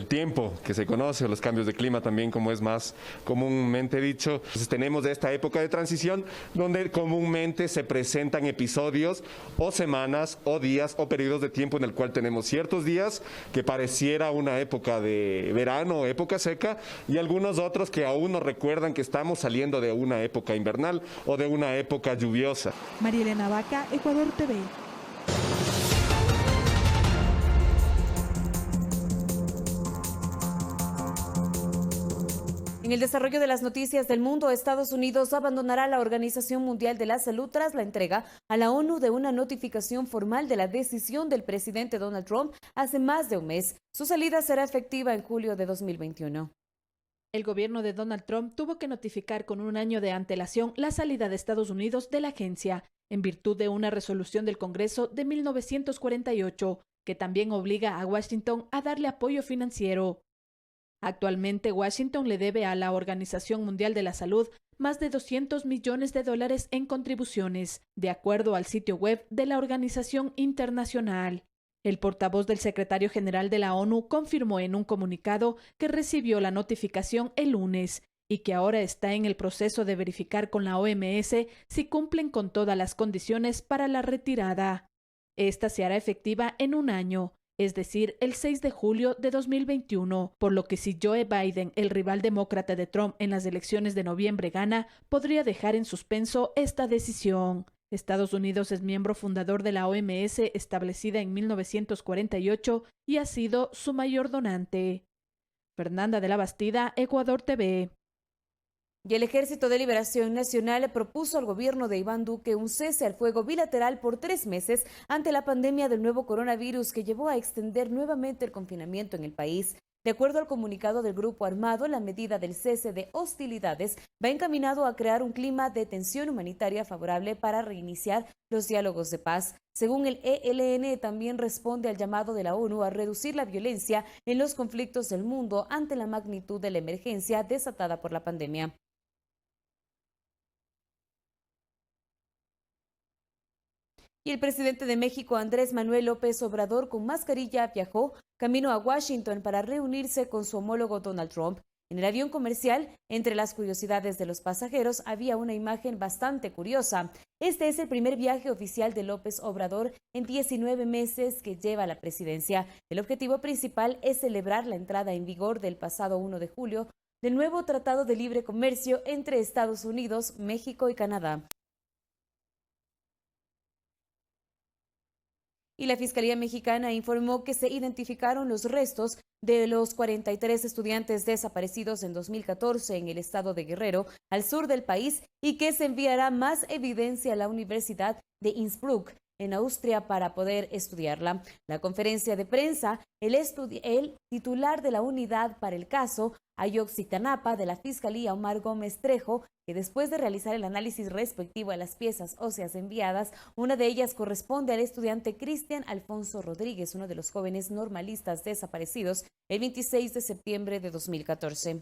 tiempo que se conoce, o los cambios de clima también, como es más comúnmente dicho. Entonces tenemos esta época de transición donde comúnmente se presentan episodios o semanas o días o periodos de tiempo en el cual tenemos ciertos días que pareciera una época de verano o época seca y algunos otros que aún nos recuerdan que estamos saliendo de una época invernal o de una época lluviosa. María Elena Vaca, Ecuador TV. En el desarrollo de las noticias del mundo, Estados Unidos abandonará la Organización Mundial de la Salud tras la entrega a la ONU de una notificación formal de la decisión del presidente Donald Trump hace más de un mes. Su salida será efectiva en julio de 2021. El gobierno de Donald Trump tuvo que notificar con un año de antelación la salida de Estados Unidos de la agencia, en virtud de una resolución del Congreso de 1948, que también obliga a Washington a darle apoyo financiero. Actualmente, Washington le debe a la Organización Mundial de la Salud más de $200 millones en contribuciones, de acuerdo al sitio web de la organización internacional. El portavoz del secretario general de la ONU confirmó en un comunicado que recibió la notificación el lunes y que ahora está en el proceso de verificar con la OMS si cumplen con todas las condiciones para la retirada. Esta se hará efectiva en un año, es decir, el 6 de julio de 2021, por lo que si Joe Biden, el rival demócrata de Trump en las elecciones de noviembre, gana, podría dejar en suspenso esta decisión. Estados Unidos es miembro fundador de la OMS, establecida en 1948, y ha sido su mayor donante. Fernanda de la Bastida, Ecuador TV. Y el Ejército de Liberación Nacional propuso al gobierno de Iván Duque un cese al fuego bilateral por 3 meses ante la pandemia del nuevo coronavirus que llevó a extender nuevamente el confinamiento en el país. De acuerdo al comunicado del grupo armado, la medida del cese de hostilidades va encaminado a crear un clima de tensión humanitaria favorable para reiniciar los diálogos de paz. Según el ELN, también responde al llamado de la ONU a reducir la violencia en los conflictos del mundo ante la magnitud de la emergencia desatada por la pandemia. Y el presidente de México, Andrés Manuel López Obrador, con mascarilla, viajó camino a Washington para reunirse con su homólogo Donald Trump. En el avión comercial, entre las curiosidades de los pasajeros, había una imagen bastante curiosa. Este es el primer viaje oficial de López Obrador en 19 meses que lleva la presidencia. El objetivo principal es celebrar la entrada en vigor del pasado 1 de julio del nuevo Tratado de Libre Comercio entre Estados Unidos, México y Canadá. Y la Fiscalía Mexicana informó que se identificaron los restos de los 43 estudiantes desaparecidos en 2014 en el estado de Guerrero, al sur del país, y que se enviará más evidencia a la Universidad de Innsbruck, en Austria, para poder estudiarla. La conferencia de prensa, el titular de la unidad para el caso Ayotzinapa de la Fiscalía, Omar Gómez Trejo, que después de realizar el análisis respectivo a las piezas óseas enviadas, una de ellas corresponde al estudiante Cristian Alfonso Rodríguez, uno de los jóvenes normalistas desaparecidos el 26 de septiembre de 2014.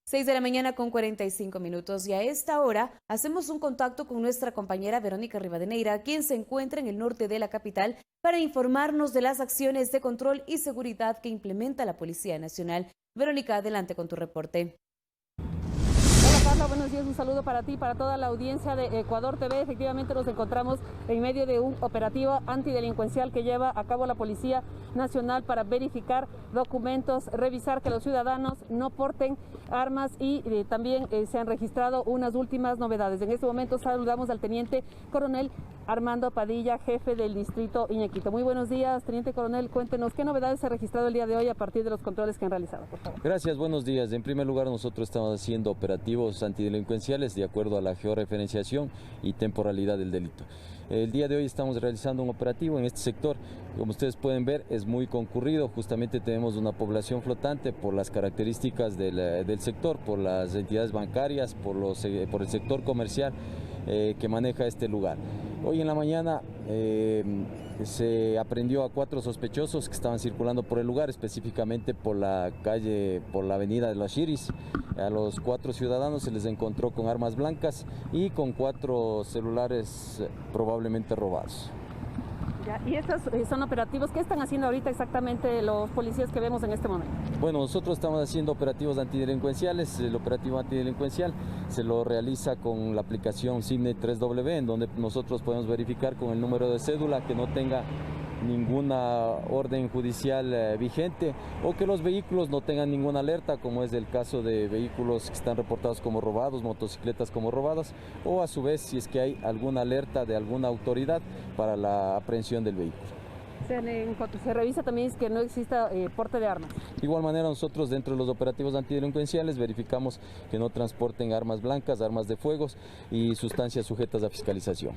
6 de la mañana con 45 minutos y a esta hora hacemos un contacto con nuestra compañera Verónica Rivadeneira, quien se encuentra en el norte de la capital, para informarnos de las acciones de control y seguridad que implementa la Policía Nacional. Verónica, adelante con tu reporte. Carla, buenos días, un saludo para ti, para toda la audiencia de Ecuador TV. Efectivamente nos encontramos en medio de un operativo antidelincuencial que lleva a cabo la Policía Nacional para verificar documentos, revisar que los ciudadanos no porten armas y también se han registrado unas últimas novedades. En este momento saludamos al Teniente Coronel Armando Padilla, jefe del distrito Iñaquito. Muy buenos días, Teniente Coronel, cuéntenos qué novedades se ha registrado el día de hoy a partir de los controles que han realizado, por favor. Gracias, buenos días. En primer lugar, nosotros estamos haciendo operativos antidelincuenciales de acuerdo a la georreferenciación y temporalidad del delito. El día de hoy estamos realizando un operativo en este sector. Como ustedes pueden ver, es muy concurrido. Justamente tenemos una población flotante por las características del sector, por las entidades bancarias, por el sector comercial que maneja este lugar. Hoy en la mañana se aprehendió a 4 sospechosos que estaban circulando por el lugar, específicamente por la avenida de los Iris. A los 4 ciudadanos se les encontró con armas blancas y con 4 celulares probablemente robados. ¿Y estos son operativos? ¿Qué están haciendo ahorita exactamente los policías que vemos en este momento? Bueno, nosotros estamos haciendo operativos antidelincuenciales. El operativo antidelincuencial se lo realiza con la aplicación Simnet 3W, en donde nosotros podemos verificar con el número de cédula que no tenga ninguna orden judicial vigente o que los vehículos no tengan ninguna alerta, como es el caso de vehículos que están reportados como robados, motocicletas como robadas, o a su vez si es que hay alguna alerta de alguna autoridad para la aprehensión del vehículo. Se revisa también que no exista porte de armas. De igual manera, nosotros dentro de los operativos antidelincuenciales verificamos que no transporten armas blancas, armas de fuego y sustancias sujetas a fiscalización.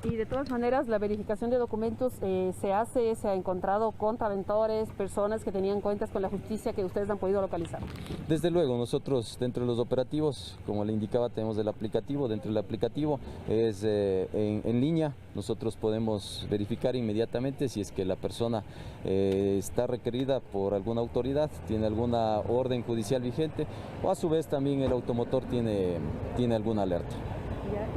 Y de todas maneras, la verificación de documentos se ha encontrado contraventores, personas que tenían cuentas con la justicia que ustedes han podido localizar. Desde luego, nosotros dentro de los operativos, como le indicaba, tenemos el aplicativo. Dentro del aplicativo es en línea. Nosotros podemos verificar inmediatamente si es que la persona está requerida por alguna autoridad, tiene alguna orden judicial vigente, o a su vez también el automotor tiene alguna alerta.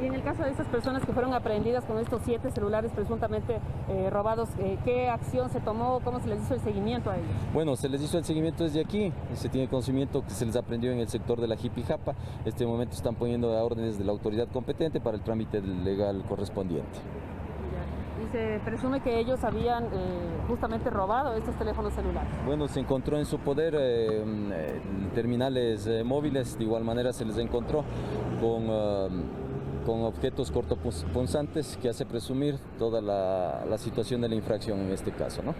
Y en el caso de estas personas que fueron aprehendidas con estos 7 celulares presuntamente robados, ¿qué acción se tomó? ¿Cómo se les hizo el seguimiento a ellos? Bueno, se les hizo el seguimiento desde aquí. Se tiene conocimiento que se les aprendió en el sector de la Jipijapa. En este momento están poniendo a órdenes de la autoridad competente para el trámite legal correspondiente. Y se presume que ellos habían justamente robado estos teléfonos celulares. Bueno, se encontró en su poder terminales móviles. De igual manera se les encontró con objetos cortopunzantes que hace presumir toda la situación de la infracción en este caso, ¿no?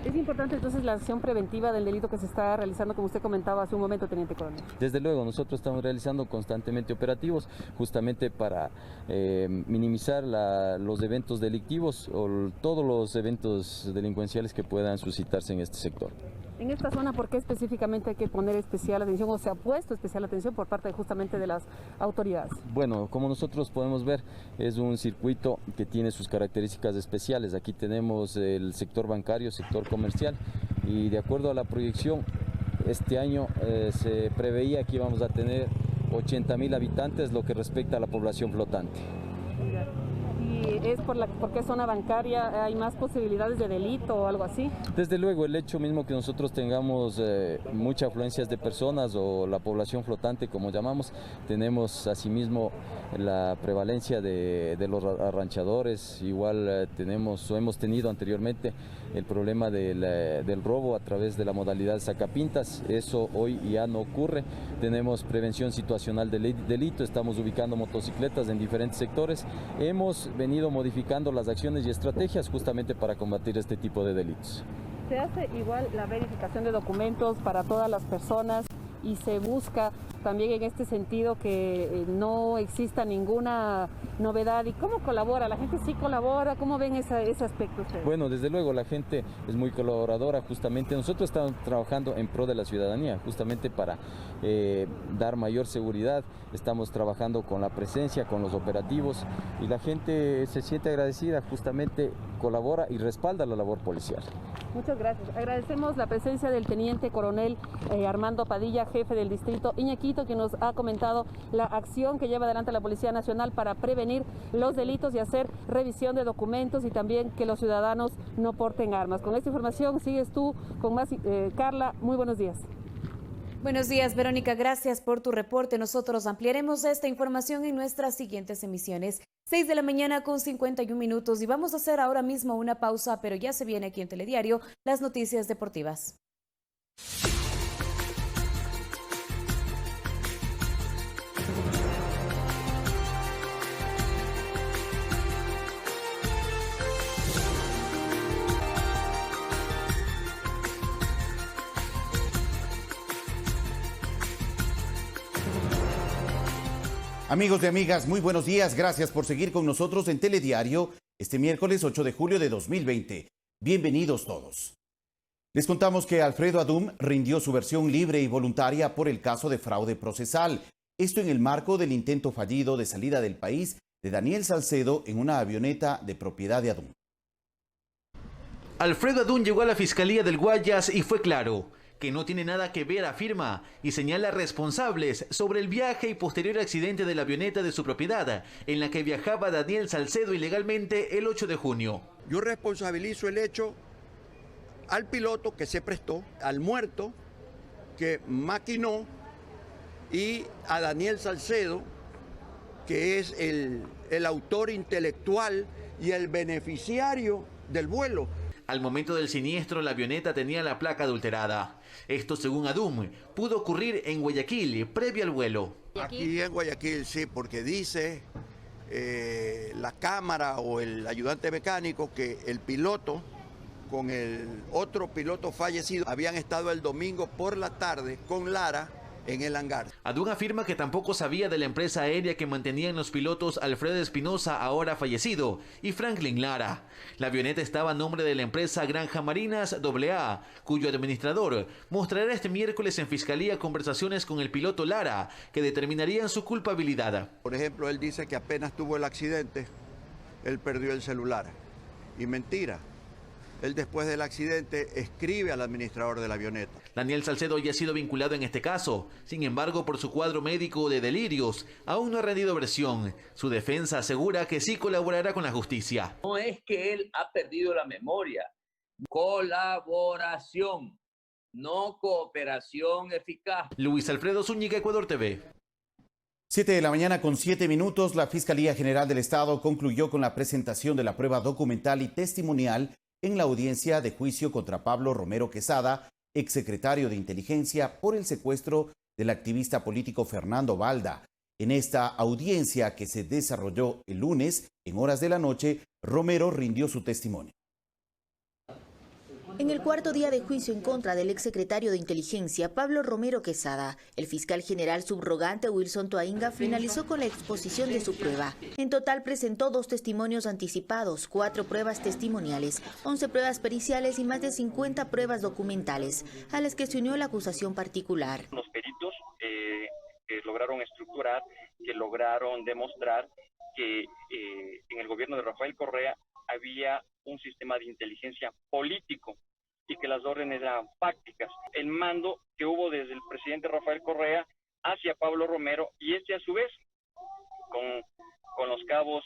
Es importante entonces la acción preventiva del delito que se está realizando, como usted comentaba hace un momento, Teniente Coronel. Desde luego, nosotros estamos realizando constantemente operativos justamente para minimizar los eventos delictivos o todos los eventos delincuenciales que puedan suscitarse en este sector. En esta zona, ¿por qué específicamente hay que poner especial atención o se ha puesto especial atención por parte justamente de las autoridades? Bueno, como nosotros podemos ver, es un circuito que tiene sus características especiales. Aquí tenemos el sector bancario, sector comercial, y de acuerdo a la proyección, este año se preveía que íbamos a tener 80.000 habitantes, lo que respecta a la población flotante. ¿Y es porque es zona bancaria, hay más posibilidades de delito o algo así? Desde luego, el hecho mismo que nosotros tengamos muchas afluencias de personas o la población flotante, como llamamos, tenemos asimismo la prevalencia de los arranchadores. Igual hemos tenido anteriormente el problema del robo a través de la modalidad sacapintas. Eso hoy ya no ocurre. Tenemos prevención situacional del delito, estamos ubicando motocicletas en diferentes sectores. Hemos venido modificando las acciones y estrategias justamente para combatir este tipo de delitos. Se hace igual la verificación de documentos para todas las personas y se busca también en este sentido que no exista ninguna novedad. ¿Y cómo colabora? ¿La gente sí colabora? ¿Cómo ven ese aspecto ustedes? Bueno, desde luego la gente es muy colaboradora. Justamente nosotros estamos trabajando en pro de la ciudadanía, justamente para dar mayor seguridad. Estamos trabajando con la presencia, con los operativos, y la gente se siente agradecida, justamente colabora y respalda la labor policial. Muchas gracias. Agradecemos la presencia del Teniente Coronel Armando Padilla, jefe del distrito Iñaquito, que nos ha comentado la acción que lleva adelante la Policía Nacional para prevenir los delitos y hacer revisión de documentos y también que los ciudadanos no porten armas. Con esta información sigues tú con más. Carla, muy buenos días. Buenos días, Verónica. Gracias por tu reporte. Nosotros ampliaremos esta información en nuestras siguientes emisiones. 6 de la mañana con 51 minutos y vamos a hacer ahora mismo una pausa, pero ya se viene aquí en Telediario las noticias deportivas. Amigos y amigas, muy buenos días. Gracias por seguir con nosotros en Telediario este miércoles 8 de julio de 2020. Bienvenidos todos. Les contamos que Alfredo Adum rindió su versión libre y voluntaria por el caso de fraude procesal. Esto en el marco del intento fallido de salida del país de Daniel Salcedo en una avioneta de propiedad de Adum. Alfredo Adum llegó a la Fiscalía del Guayas y fue claro que no tiene nada que ver, afirma, y señala responsables sobre el viaje y posterior accidente de la avioneta de su propiedad, en la que viajaba Daniel Salcedo ilegalmente el 8 de junio. Yo responsabilizo el hecho al piloto que se prestó, al muerto que maquinó y a Daniel Salcedo, que es el autor intelectual y el beneficiario del vuelo. Al momento del siniestro, la avioneta tenía la placa adulterada. Esto, según Adum, pudo ocurrir en Guayaquil, previo al vuelo. Aquí en Guayaquil, sí, porque dice la cámara o el ayudante mecánico que el piloto con el otro piloto fallecido habían estado el domingo por la tarde con Lara en el hangar. Adún afirma que tampoco sabía de la empresa aérea que mantenían los pilotos Alfredo Espinosa, ahora fallecido, y Franklin Lara. La avioneta estaba a nombre de la empresa Granja Marinas AA, cuyo administrador mostrará este miércoles en Fiscalía conversaciones con el piloto Lara, que determinarían su culpabilidad. Por ejemplo, él dice que apenas tuvo el accidente, él perdió el celular. Y mentira. Él después del accidente escribe al administrador de la avioneta. Daniel Salcedo ya ha sido vinculado en este caso. Sin embargo, por su cuadro médico de delirios, aún no ha rendido versión. Su defensa asegura que sí colaborará con la justicia. No es que él ha perdido la memoria. Colaboración, no cooperación eficaz. Luis Alfredo Zúñiga, Ecuador TV. 7 de la mañana con 7 minutos, la Fiscalía General del Estado concluyó con la presentación de la prueba documental y testimonial en la audiencia de juicio contra Pablo Romero Quesada, exsecretario de Inteligencia, por el secuestro del activista político Fernando Valda. En esta audiencia, que se desarrolló el lunes en horas de la noche, Romero rindió su testimonio. En el cuarto día de juicio en contra del exsecretario de Inteligencia, Pablo Romero Quesada, el fiscal general subrogante Wilson Toainga finalizó con la exposición de su prueba. En total presentó 2 testimonios anticipados, 4 pruebas testimoniales, 11 pruebas periciales y más de 50 pruebas documentales, a las que se unió la acusación particular. Los peritos que lograron estructurar, que lograron demostrar que en el gobierno de Rafael Correa había un sistema de inteligencia político y que las órdenes eran fácticas. El mando que hubo desde el presidente Rafael Correa hacia Pablo Romero y a su vez con los cabos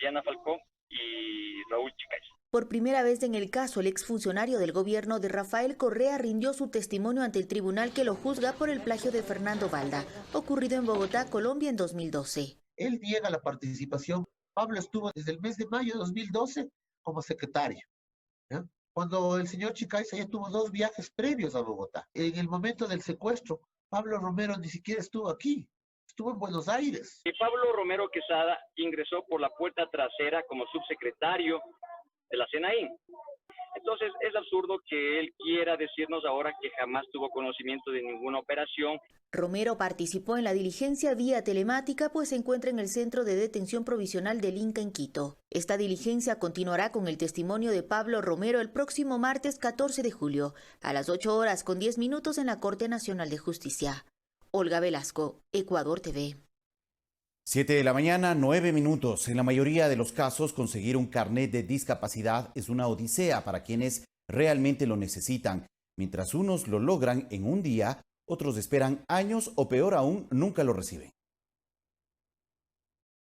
Diana Falcón y Raúl Chicay. Por primera vez en el caso, el exfuncionario del gobierno de Rafael Correa rindió su testimonio ante el tribunal que lo juzga por el plagio de Fernando Valda, ocurrido en Bogotá, Colombia, en 2012. Él niega la participación. Pablo estuvo desde el mes de mayo de 2012 como secretario, ¿ya? Cuando el señor Chicaiza ya tuvo 2 viajes previos a Bogotá. En el momento del secuestro, Pablo Romero ni siquiera estuvo aquí, estuvo en Buenos Aires. Y Pablo Romero Quesada ingresó por la puerta trasera como subsecretario de la CNI. Entonces es absurdo que él quiera decirnos ahora que jamás tuvo conocimiento de ninguna operación. Romero participó en la diligencia vía telemática, pues se encuentra en el Centro de Detención Provisional del Inca en Quito. Esta diligencia continuará con el testimonio de Pablo Romero el próximo martes 14 de julio, a las 8:10 en la Corte Nacional de Justicia. Olga Velasco, Ecuador TV. 7 de la mañana, 9 minutos. En la mayoría de los casos, conseguir un carnet de discapacidad es una odisea para quienes realmente lo necesitan. Mientras unos lo logran en un día, otros esperan años o peor aún, nunca lo reciben.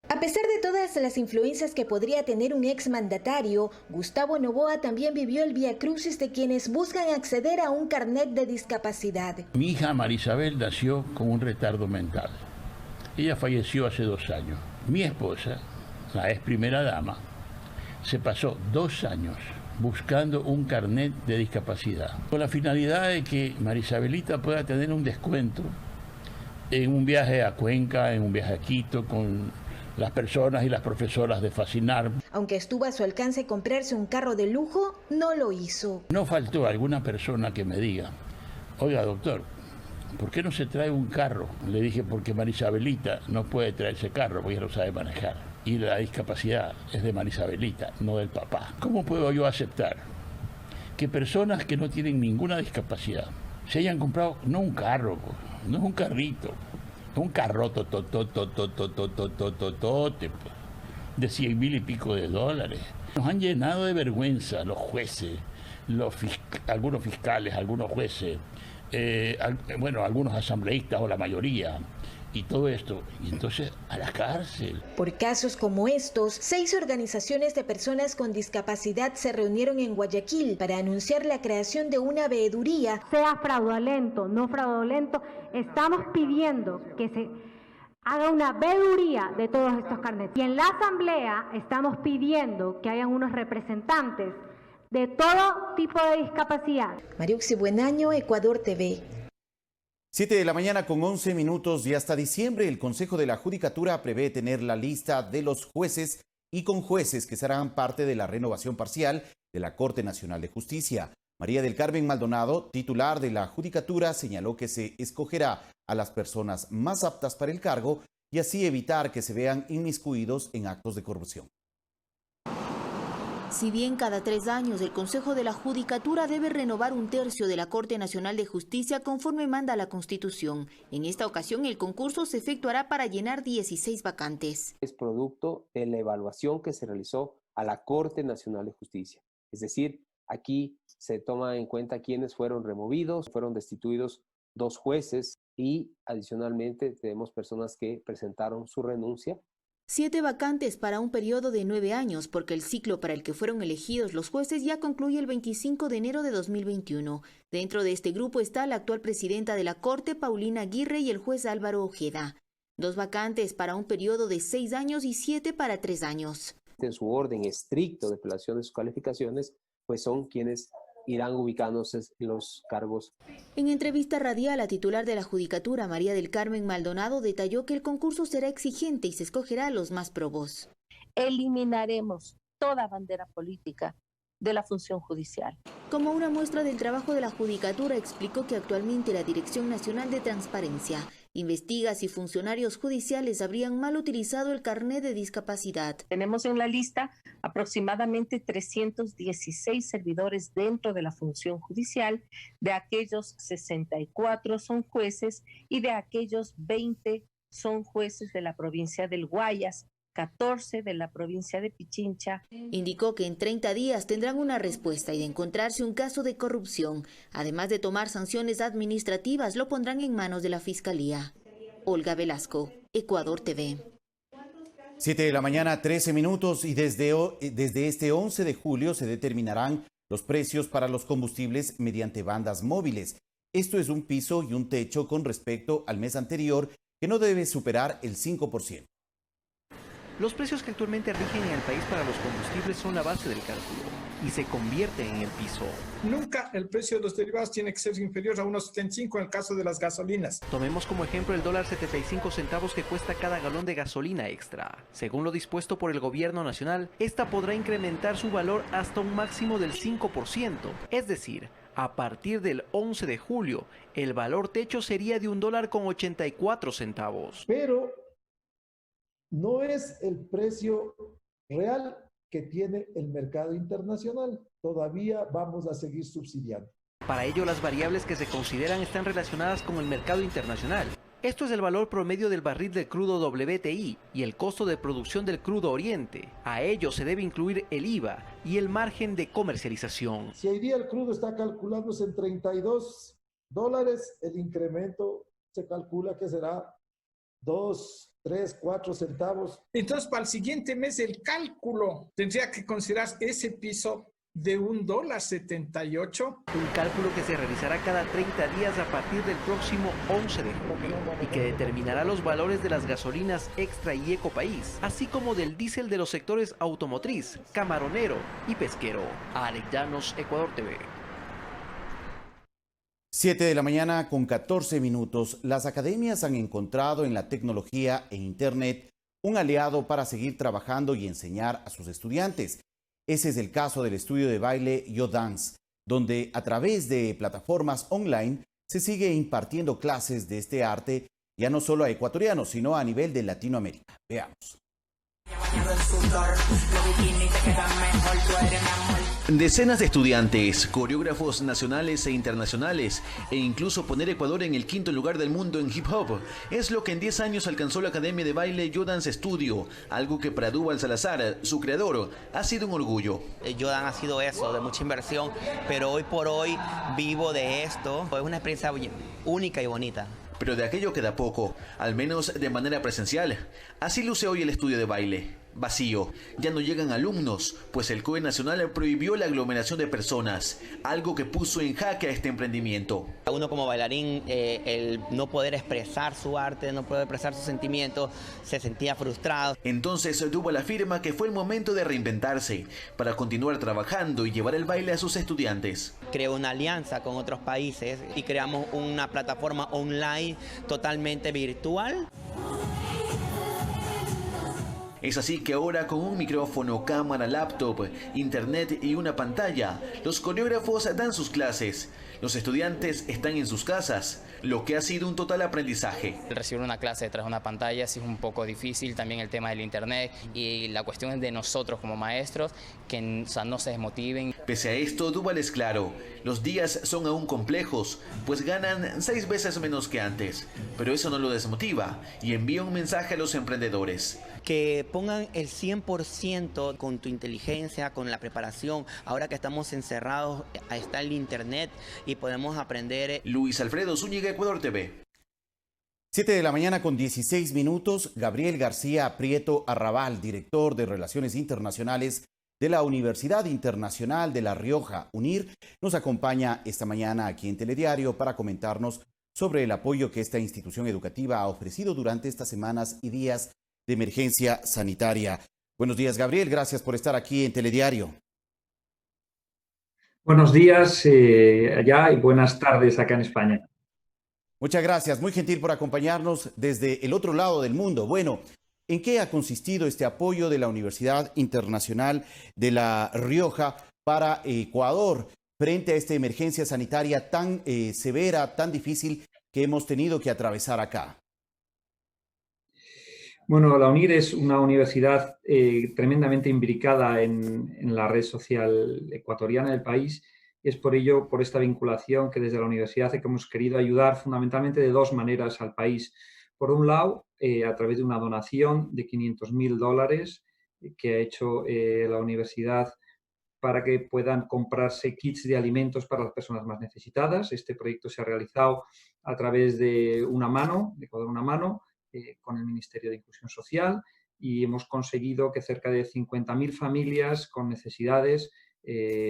A pesar de todas las influencias que podría tener un exmandatario, Gustavo Noboa también vivió el viacrucis de quienes buscan acceder a un carnet de discapacidad. Mi hija Marisabel nació con un retardo mental. Ella falleció hace 2 años. Mi esposa, la ex primera dama, se pasó 2 años buscando un carnet de discapacidad, con la finalidad de que Marisabelita pueda tener un descuento en un viaje a Cuenca, en un viaje a Quito, con las personas y las profesoras de Fascinar. Aunque estuvo a su alcance comprarse un carro de lujo, no lo hizo. No faltó alguna persona que me diga, oiga doctor, ¿por qué no se trae un carro? Le dije, porque Marisabelita no puede traerse carro, porque ella no sabe manejar. Y la discapacidad es de Marisabelita, no del papá. ¿Cómo puedo yo aceptar que personas que no tienen ninguna discapacidad se hayan comprado, no un carro, no es un carrito, es un carroto de 100,000 y pico de dólares? Nos han llenado de vergüenza los jueces, algunos fiscales, algunos jueces, algunos asambleístas o la mayoría, y todo esto, y entonces a la cárcel. Por casos como estos, 6 organizaciones de personas con discapacidad se reunieron en Guayaquil para anunciar la creación de una veeduría. Sea fraudulento, no fraudulento, estamos pidiendo que se haga una veeduría de todos estos carnets. Y en la asamblea estamos pidiendo que hayan unos representantes de todo tipo de discapacidad. Mariuxi Buenaño, Ecuador TV. 7 de la mañana con 11 minutos y hasta diciembre el Consejo de la Judicatura prevé tener la lista de los jueces y con jueces que serán parte de la renovación parcial de la Corte Nacional de Justicia. María del Carmen Maldonado, titular de la Judicatura, señaló que se escogerá a las personas más aptas para el cargo y así evitar que se vean inmiscuidos en actos de corrupción. Si bien cada 3 años el Consejo de la Judicatura debe renovar 1/3 de la Corte Nacional de Justicia conforme manda la Constitución, en esta ocasión el concurso se efectuará para llenar 16 vacantes. Es producto de la evaluación que se realizó a la Corte Nacional de Justicia. Es decir, aquí se toma en cuenta quiénes fueron removidos, fueron destituidos 2 jueces y adicionalmente tenemos personas que presentaron su renuncia. 7 vacantes para un periodo de 9 años, porque el ciclo para el que fueron elegidos los jueces ya concluye el 25 de enero de 2021. Dentro de este grupo está la actual presidenta de la Corte, Paulina Aguirre, y el juez Álvaro Ojeda. 2 vacantes para un periodo de 6 años y 7 para 3 años. En su orden estricto de apelación de sus calificaciones, pues son quienes irán ubicándose en los cargos. En entrevista radial, la titular de la Judicatura, María del Carmen Maldonado, detalló que el concurso será exigente y se escogerá a los más probos. Eliminaremos toda bandera política de la función judicial. Como una muestra del trabajo de la Judicatura, explicó que actualmente la Dirección Nacional de Transparencia investiga si funcionarios judiciales habrían mal utilizado el carnet de discapacidad. Tenemos en la lista aproximadamente 316 servidores dentro de la función judicial, de aquellos 64 son jueces y de aquellos 20 son jueces de la provincia del Guayas, 14 de la provincia de Pichincha. Indicó que en 30 días tendrán una respuesta y de encontrarse un caso de corrupción, además de tomar sanciones administrativas, lo pondrán en manos de la Fiscalía. Olga Velasco, Ecuador TV. 7 de la mañana, 13 minutos, y desde este 11 de julio se determinarán los precios para los combustibles mediante bandas móviles. Esto es un piso y un techo con respecto al mes anterior que no debe superar el 5%. Los precios que actualmente rigen en el país para los combustibles son la base del cálculo y se convierten en el piso. Nunca el precio de los derivados tiene que ser inferior a 1,75 en el caso de las gasolinas. Tomemos como ejemplo el $0.75 que cuesta cada galón de gasolina extra. Según lo dispuesto por el gobierno nacional, esta podrá incrementar su valor hasta un máximo del 5%. Es decir, a partir del 11 de julio, el valor techo sería de $1.84. Pero no es el precio real que tiene el mercado internacional. Todavía vamos a seguir subsidiando. Para ello, las variables que se consideran están relacionadas con el mercado internacional. Esto es el valor promedio del barril del crudo WTI y el costo de producción del crudo Oriente. A ello se debe incluir el IVA y el margen de comercialización. Si hoy día el crudo está calculándose en $32, el incremento se calcula que será 2, 3, 4 centavos. Entonces, para el siguiente mes, el cálculo tendría que considerar ese piso de $1.78. Un cálculo que se realizará cada 30 días a partir del próximo 11 de julio y que determinará los valores de las gasolinas extra y ecopaís, así como del diésel de los sectores automotriz, camaronero y pesquero. Alex Llanos, Ecuador TV. 7 de la mañana con 14 minutos. Las academias han encontrado en la tecnología e Internet un aliado para seguir trabajando y enseñar a sus estudiantes. Ese es el caso del estudio de baile Yo Dance, donde a través de plataformas online se sigue impartiendo clases de este arte, ya no solo a ecuatorianos, sino a nivel de Latinoamérica. Veamos. Decenas de estudiantes, coreógrafos nacionales e internacionales, e incluso poner Ecuador en el 5º lugar del mundo en hip hop, es lo que en 10 años alcanzó la Academia de Baile Yo Dance Studio, algo que para Dúbal Salazar, su creador, ha sido un orgullo. Yo Dance ha sido eso, de mucha inversión, pero hoy por hoy vivo de esto. Es una experiencia única y bonita. Pero de aquello queda poco, al menos de manera presencial. Así luce hoy el estudio de baile. Vacío. Ya no llegan alumnos, pues el COE Nacional prohibió la aglomeración de personas, algo que puso en jaque a este emprendimiento. Uno como bailarín, el no poder expresar su arte, no poder expresar sus sentimientos, se sentía frustrado. Entonces Dúbal afirma que fue el momento de reinventarse, para continuar trabajando y llevar el baile a sus estudiantes. Creó una alianza con otros países y creamos una plataforma online totalmente virtual. Es así que ahora con un micrófono, cámara, laptop, internet y una pantalla, los coreógrafos dan sus clases. Los estudiantes están en sus casas, lo que ha sido un total aprendizaje. Recibir una clase detrás de una pantalla sí es un poco difícil, también el tema del internet y la cuestión es de nosotros como maestros que no se desmotiven. Pese a esto, Duval es claro, los días son aún complejos, pues ganan 6 veces menos que antes, pero eso no lo desmotiva y envía un mensaje a los emprendedores. Que pongan el 100% con tu inteligencia, con la preparación. Ahora que estamos encerrados, está el internet y podemos aprender. Luis Alfredo Zúñiga, Ecuador TV. 7 de la mañana con 16 minutos. Gabriel García Prieto Arrabal, director de Relaciones Internacionales de la Universidad Internacional de La Rioja, UNIR, nos acompaña esta mañana aquí en Telediario para comentarnos sobre el apoyo que esta institución educativa ha ofrecido durante estas semanas y días de emergencia sanitaria. Buenos días, Gabriel. Gracias por estar aquí en Telediario. Buenos días allá y buenas tardes acá en España. Muchas gracias. Muy gentil por acompañarnos desde el otro lado del mundo. Bueno, ¿en qué ha consistido este apoyo de la Universidad Internacional de La Rioja para Ecuador frente a esta emergencia sanitaria tan severa, tan difícil que hemos tenido que atravesar acá? Bueno, la UNIR es una universidad tremendamente imbricada en la red social ecuatoriana del país y es por ello, por esta vinculación que desde la universidad que hemos querido ayudar fundamentalmente de dos maneras al país. Por un lado, a través de una donación de $500.000 que ha hecho la universidad para que puedan comprarse kits de alimentos para las personas más necesitadas. Este proyecto se ha realizado a través de Una Mano, de Ecuador Una Mano, con el Ministerio de Inclusión Social y hemos conseguido que cerca de 50.000 familias con necesidades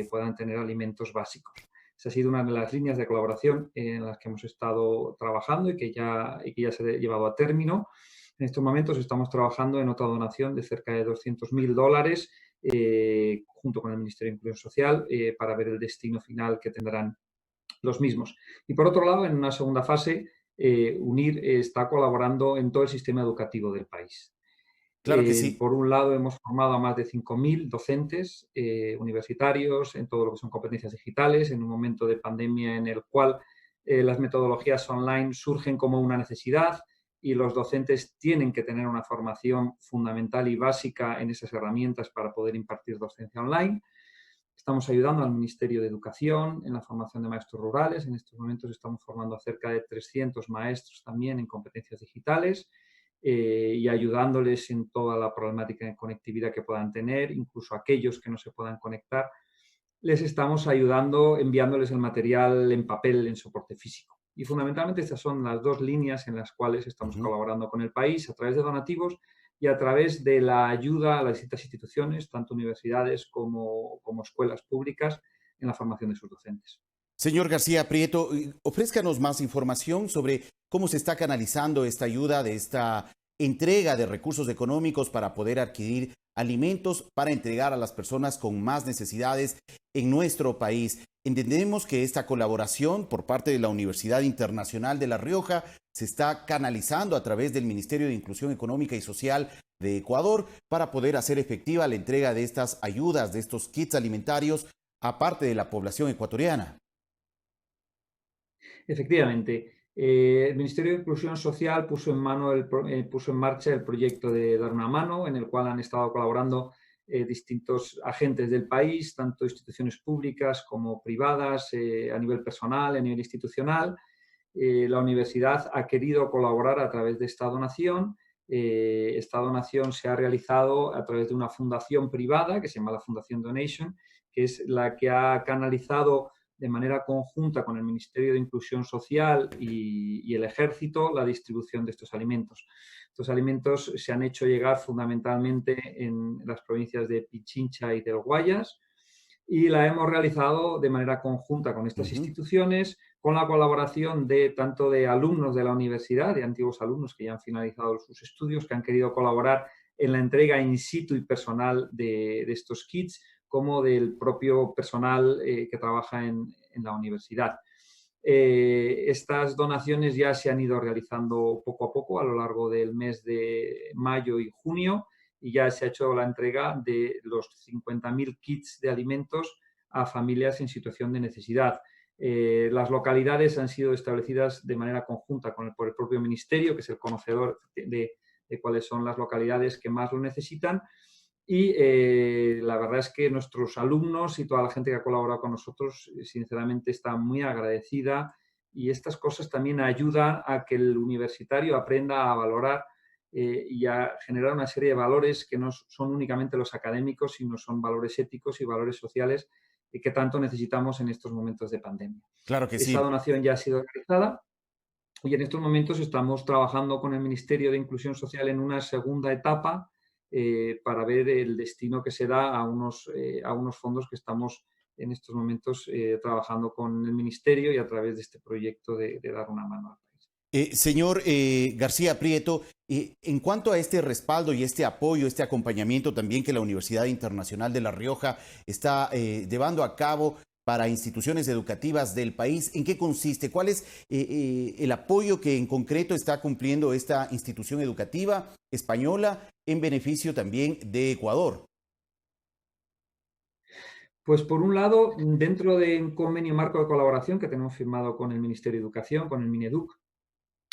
puedan tener alimentos básicos. Esa ha sido una de las líneas de colaboración en las que hemos estado trabajando y que ya se ha llevado a término. En estos momentos estamos trabajando en otra donación de cerca de $200.000 junto con el Ministerio de Inclusión Social para ver el destino final que tendrán los mismos. Y por otro lado, en una segunda fase, UNIR está colaborando en todo el sistema educativo del país. Claro que sí. Por un lado, hemos formado a más de 5.000 docentes universitarios en todo lo que son competencias digitales, en un momento de pandemia en el cual las metodologías online surgen como una necesidad y los docentes tienen que tener una formación fundamental y básica en esas herramientas para poder impartir docencia online. Estamos ayudando al Ministerio de Educación en la formación de maestros rurales. En estos momentos estamos formando a cerca de 300 maestros también en competencias digitales y ayudándoles en toda la problemática de conectividad que puedan tener, incluso aquellos que no se puedan conectar. Les estamos ayudando enviándoles el material en papel, en soporte físico. Y fundamentalmente estas son las dos líneas en las cuales estamos colaborando con el país a través de donativos y a través de la ayuda a las distintas instituciones, tanto universidades como escuelas públicas, en la formación de sus docentes. Señor García Prieto, ofrézcanos más información sobre cómo se está canalizando esta ayuda de esta entrega de recursos económicos para poder adquirir alimentos para entregar a las personas con más necesidades en nuestro país. Entendemos que esta colaboración por parte de la Universidad Internacional de La Rioja se está canalizando a través del Ministerio de Inclusión Económica y Social de Ecuador para poder hacer efectiva la entrega de estas ayudas, de estos kits alimentarios a parte de la población ecuatoriana. Efectivamente. El Ministerio de Inclusión Social puso en marcha el proyecto de Dar una Mano, en el cual han estado colaborando distintos agentes del país, tanto instituciones públicas como privadas, a nivel personal, a nivel institucional. La universidad ha querido colaborar a través de esta donación. Esta donación se ha realizado a través de una fundación privada que se llama la Fundación Donation, que es la que ha canalizado de manera conjunta con el Ministerio de Inclusión Social y el Ejército la distribución de estos alimentos. Estos alimentos se han hecho llegar fundamentalmente en las provincias de Pichincha y del Guayas y la hemos realizado de manera conjunta con estas instituciones, con la colaboración tanto de alumnos de la universidad, de antiguos alumnos que ya han finalizado sus estudios, que han querido colaborar en la entrega in situ y personal de estos kits, como del propio personal que trabaja en la universidad. Estas donaciones ya se han ido realizando poco a poco a lo largo del mes de mayo y junio y ya se ha hecho la entrega de los 50.000 kits de alimentos a familias en situación de necesidad. Las localidades han sido establecidas de manera conjunta por el propio Ministerio, que es el conocedor de cuáles son las localidades que más lo necesitan. Y la verdad es que nuestros alumnos y toda la gente que ha colaborado con nosotros, sinceramente, está muy agradecida, y estas cosas también ayudan a que el universitario aprenda a valorar y a generar una serie de valores que no son únicamente los académicos, sino son valores éticos y valores sociales que tanto necesitamos en estos momentos de pandemia. Claro que sí. Esta donación ya ha sido realizada y en estos momentos estamos trabajando con el Ministerio de Inclusión Social en una segunda etapa para ver el destino que se da a unos fondos que estamos en estos momentos trabajando con el Ministerio y a través de este proyecto de dar una mano al país. Señor García Prieto, en cuanto a este respaldo y este apoyo, este acompañamiento también que la Universidad Internacional de La Rioja está llevando a cabo para instituciones educativas del país, ¿en qué consiste? ¿Cuál es el apoyo que en concreto está cumpliendo esta institución educativa española en beneficio también de Ecuador? Pues por un lado, dentro de un convenio marco de colaboración que tenemos firmado con el Ministerio de Educación, con el Mineduc,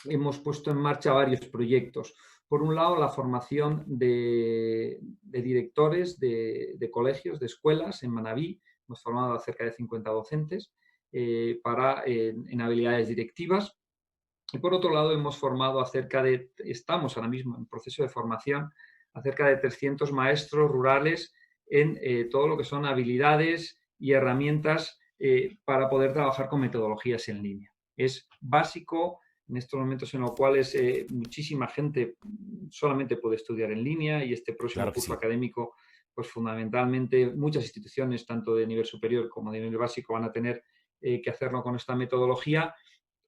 hemos puesto en marcha varios proyectos. Por un lado, la formación de directores de colegios, de escuelas en Manabí. Hemos formado a cerca de 50 docentes en habilidades directivas. Y por otro lado, hemos formado estamos ahora mismo en proceso de formación a cerca de 300 maestros rurales en todo lo que son habilidades y herramientas para poder trabajar con metodologías en línea. Es básico en estos momentos en los cuales muchísima gente solamente puede estudiar en línea, y este próximo curso académico, pues fundamentalmente muchas instituciones, tanto de nivel superior como de nivel básico, van a tener que hacerlo con esta metodología.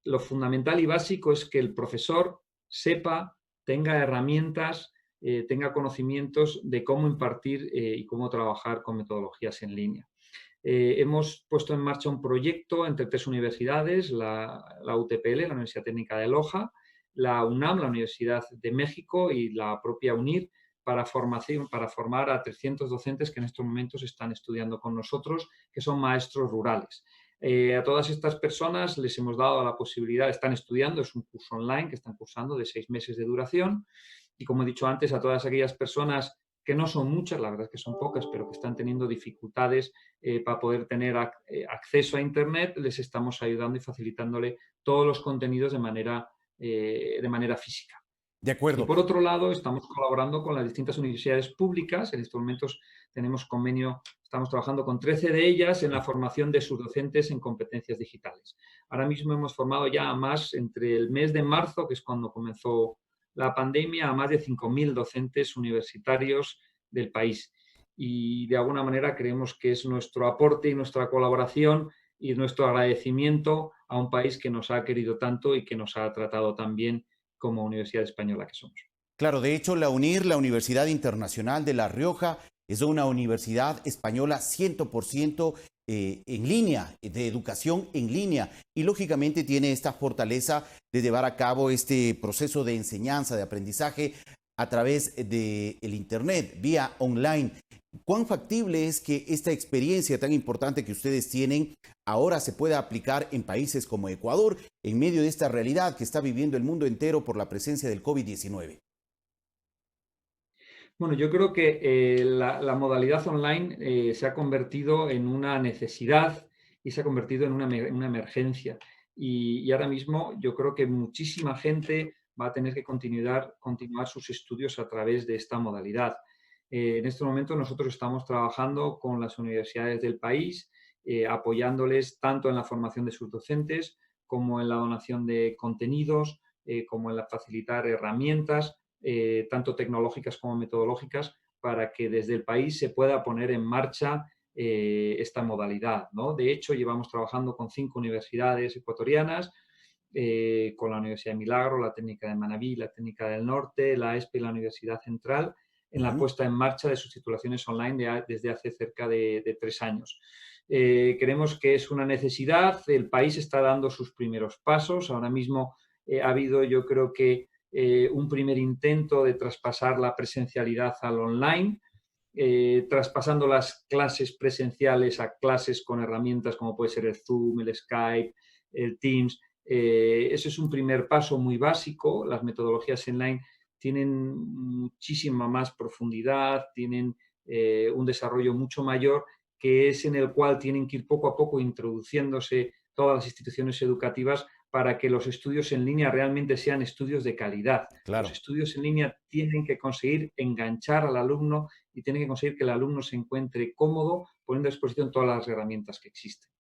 Lo fundamental y básico es que el profesor sepa, tenga herramientas, tenga conocimientos de cómo impartir y cómo trabajar con metodologías en línea. Hemos puesto en marcha un proyecto entre 3 universidades, la UTPL, la Universidad Técnica de Loja, la UNAM, la Universidad de México, y la propia UNIR, para formar a 300 docentes que en estos momentos están estudiando con nosotros, que son maestros rurales. A todas estas personas les hemos dado la posibilidad, están estudiando, es un curso online que están cursando de 6 meses de duración, y como he dicho antes, a todas aquellas personas, que no son muchas, la verdad es que son pocas, pero que están teniendo dificultades para poder tener acceso a Internet, les estamos ayudando y facilitándole todos los contenidos de manera física. De acuerdo. Y por otro lado, estamos colaborando con las distintas universidades públicas. En estos momentos tenemos convenio, estamos trabajando con 13 de ellas en la formación de sus docentes en competencias digitales. Ahora mismo hemos formado ya entre el mes de marzo, que es cuando comenzó la pandemia, a más de 5.000 docentes universitarios del país. Y de alguna manera creemos que es nuestro aporte y nuestra colaboración y nuestro agradecimiento a un país que nos ha querido tanto y que nos ha tratado tan bien como universidad española que somos. Claro, de hecho, la UNIR, la Universidad Internacional de La Rioja, es una universidad española 100% en línea, de educación en línea, y lógicamente tiene esta fortaleza de llevar a cabo este proceso de enseñanza, de aprendizaje a través del Internet, vía online. ¿Cuán factible es que esta experiencia tan importante que ustedes tienen ahora se pueda aplicar en países como Ecuador, en medio de esta realidad que está viviendo el mundo entero por la presencia del COVID-19? Bueno, yo creo que la modalidad online se ha convertido en una necesidad y se ha convertido en una emergencia. Y ahora mismo yo creo que muchísima gente va a tener que continuar sus estudios a través de esta modalidad. En este momento nosotros estamos trabajando con las universidades del país, apoyándoles tanto en la formación de sus docentes como en la donación de contenidos, como en facilitar herramientas, tanto tecnológicas como metodológicas, para que desde el país se pueda poner en marcha esta modalidad, ¿no? De hecho, llevamos trabajando con 5 universidades ecuatorianas, con la Universidad de Milagro, la Técnica de Manabí, la Técnica del Norte, la ESPE y la Universidad Central, en la puesta en marcha de sus titulaciones online desde hace cerca de 3 años. Creemos que es una necesidad, el país está dando sus primeros pasos. Ahora mismo ha habido, yo creo que un primer intento de traspasar la presencialidad al online, traspasando las clases presenciales a clases con herramientas como puede ser el Zoom, el Skype, el Teams. Ese es un primer paso muy básico. Las metodologías online tienen muchísima más profundidad, tienen un desarrollo mucho mayor, que es en el cual tienen que ir poco a poco introduciéndose todas las instituciones educativas para que los estudios en línea realmente sean estudios de calidad. Claro. Los estudios en línea tienen que conseguir enganchar al alumno y tienen que conseguir que el alumno se encuentre cómodo poniendo a disposición todas las herramientas que existen.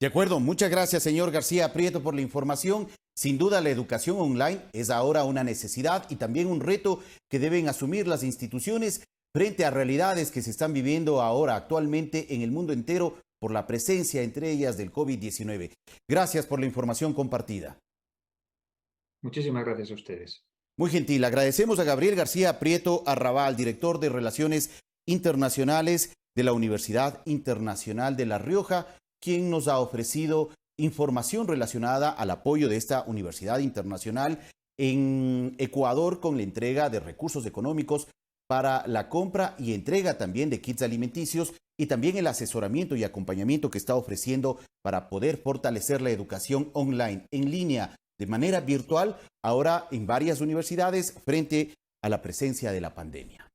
De acuerdo, muchas gracias, señor García Prieto, por la información. Sin duda, la educación online es ahora una necesidad y también un reto que deben asumir las instituciones frente a realidades que se están viviendo ahora actualmente en el mundo entero por la presencia, entre ellas, del COVID-19. Gracias por la información compartida. Muchísimas gracias a ustedes. Muy gentil. Agradecemos a Gabriel García Prieto Arrabal, director de Relaciones Internacionales de la Universidad Internacional de La Rioja, quien nos ha ofrecido información relacionada al apoyo de esta universidad internacional en Ecuador con la entrega de recursos económicos para la compra y entrega también de kits alimenticios y también el asesoramiento y acompañamiento que está ofreciendo para poder fortalecer la educación online, en línea, de manera virtual, ahora en varias universidades frente a la presencia de la pandemia.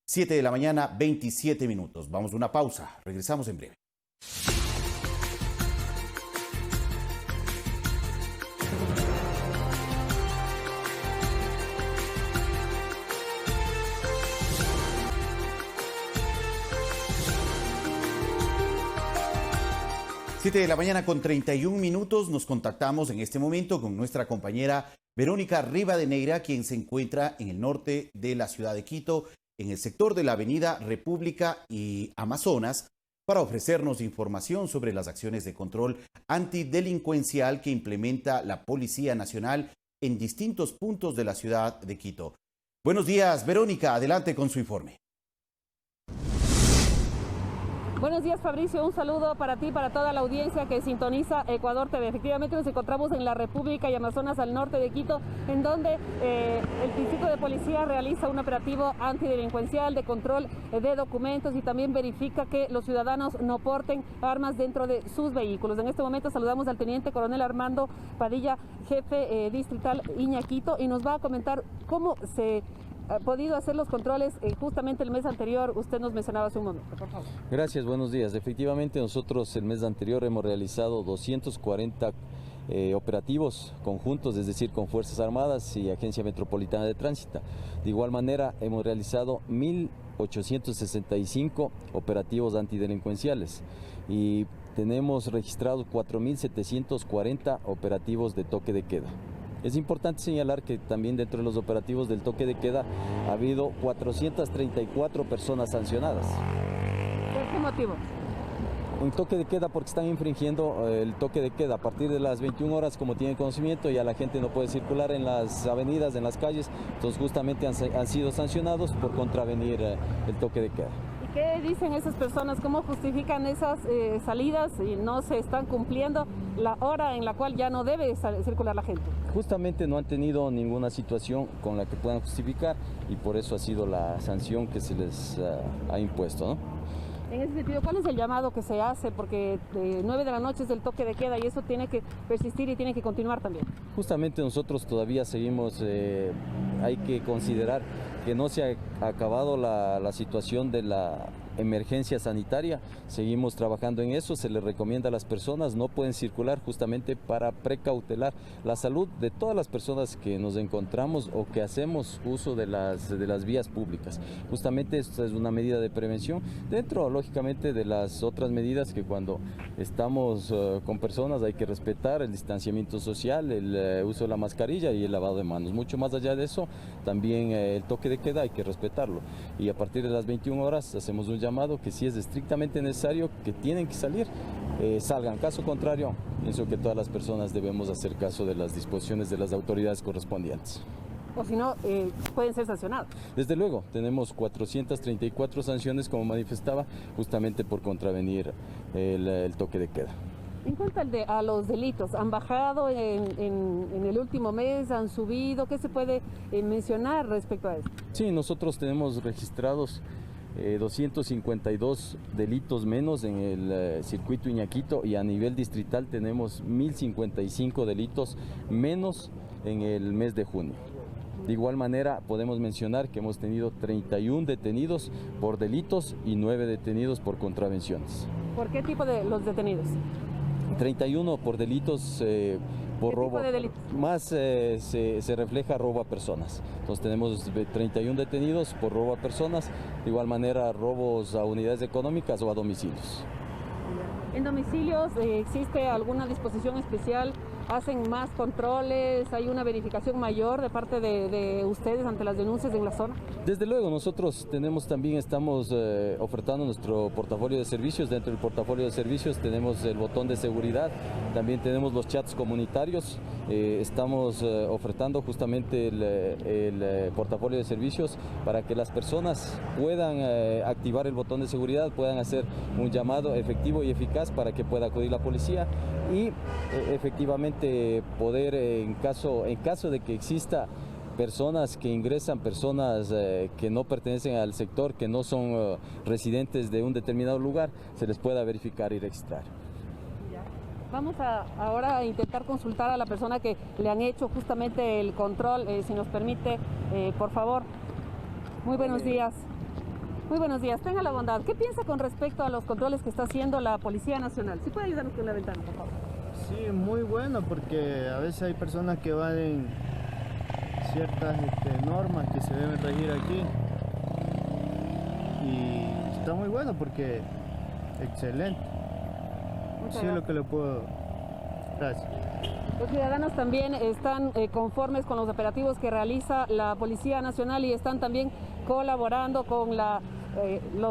7 de la mañana, 27 minutos. Vamos a una pausa. Regresamos en breve. Siete de la mañana con 31 minutos, nos contactamos en este momento con nuestra compañera Verónica Rivadeneira, quien se encuentra en el norte de la ciudad de Quito, en el sector de la Avenida República y Amazonas, para ofrecernos información sobre las acciones de control antidelincuencial que implementa la Policía Nacional en distintos puntos de la ciudad de Quito. Buenos días, Verónica, adelante con su informe. Buenos días, Fabricio, un saludo para ti, para toda la audiencia que sintoniza Ecuador TV. Efectivamente nos encontramos en la República y Amazonas al norte de Quito, en donde el Distrito de Policía realiza un operativo antidelincuencial de control de documentos y también verifica que los ciudadanos no porten armas dentro de sus vehículos. En este momento saludamos al Teniente Coronel Armando Padilla, jefe distrital Iñaquito, y nos va a comentar cómo se ha podido hacer los controles justamente el mes anterior. Usted nos mencionaba hace un momento, por favor. Gracias, buenos días. Efectivamente, nosotros el mes anterior hemos realizado 240 operativos conjuntos, es decir, con Fuerzas Armadas y Agencia Metropolitana de Tránsito. De igual manera, hemos realizado 1.865 operativos antidelincuenciales y tenemos registrados 4.740 operativos de toque de queda. Es importante señalar que también dentro de los operativos del toque de queda ha habido 434 personas sancionadas. ¿Por qué motivo? Un toque de queda porque están infringiendo el toque de queda a partir de las 21 horas, como tienen conocimiento, ya la gente no puede circular en las avenidas, en las calles, entonces justamente han sido sancionados por contravenir el toque de queda. ¿Qué dicen esas personas? ¿Cómo justifican esas salidas y no se están cumpliendo la hora en la cual ya no debe circular la gente? Justamente no han tenido ninguna situación con la que puedan justificar y por eso ha sido la sanción que se les ha impuesto, ¿no? En ese sentido, ¿cuál es el llamado que se hace? Porque 9 de la noche es el toque de queda y eso tiene que persistir y tiene que continuar también. Justamente nosotros todavía seguimos, hay que considerar que no se ha acabado la situación de la emergencia sanitaria, seguimos trabajando en eso, se les recomienda a las personas, no pueden circular justamente para precautelar la salud de todas las personas que nos encontramos o que hacemos uso de las vías públicas. Justamente esta es una medida de prevención, dentro lógicamente de las otras medidas que cuando estamos con personas hay que respetar el distanciamiento social, el uso de la mascarilla y el lavado de manos. Mucho más allá de eso, también el toque de queda hay que respetarlo y a partir de las 21 horas hacemos un llamado que si es estrictamente necesario que tienen que salir, salgan. Caso contrario, pienso que todas las personas debemos hacer caso de las disposiciones de las autoridades correspondientes. O si no, pueden ser sancionados. Desde luego, tenemos 434 sanciones, como manifestaba, justamente por contravenir el toque de queda. En cuanto a los delitos, ¿han bajado en el último mes? ¿Han subido? ¿Qué se puede mencionar respecto a esto? Sí, nosotros tenemos registrados 252 delitos menos en el circuito Iñaquito, y a nivel distrital tenemos 1055 delitos menos en el mes de junio. De igual manera podemos mencionar que hemos tenido 31 detenidos por delitos y 9 detenidos por contravenciones. ¿Por qué tipo de los detenidos? 31 por delitos por robo. ¿Qué tipo de delitos? Más se refleja robo a personas. Entonces tenemos 31 detenidos por robo a personas, de igual manera robos a unidades económicas o a domicilios. ¿En domicilios existe alguna disposición especial? ¿Hacen más controles? ¿Hay una verificación mayor de parte de ustedes ante las denuncias en la zona? Desde luego, nosotros estamos ofertando nuestro portafolio de servicios. Dentro del portafolio de servicios tenemos el botón de seguridad, también tenemos los chats comunitarios. Estamos ofertando justamente el portafolio de servicios para que las personas puedan activar el botón de seguridad, puedan hacer un llamado efectivo y eficaz para que pueda acudir la policía y efectivamente poder, en caso de que exista personas que ingresan, personas que no pertenecen al sector, que no son residentes de un determinado lugar, se les pueda verificar y registrar. Vamos ahora a intentar consultar a la persona que le han hecho justamente el control, si nos permite, por favor. Muy buenos días. Muy buenos días, tenga la bondad. ¿Qué piensa con respecto a los controles que está haciendo la Policía Nacional? ¿Sí puede ayudarnos con la ventana, por favor? Sí, muy bueno, porque a veces hay personas que evaden ciertas normas que se deben regir aquí. Y está muy bueno porque excelente. Sí, es lo que le puedo. Gracias. Los ciudadanos también están conformes con los operativos que realiza la Policía Nacional y están también colaborando con lo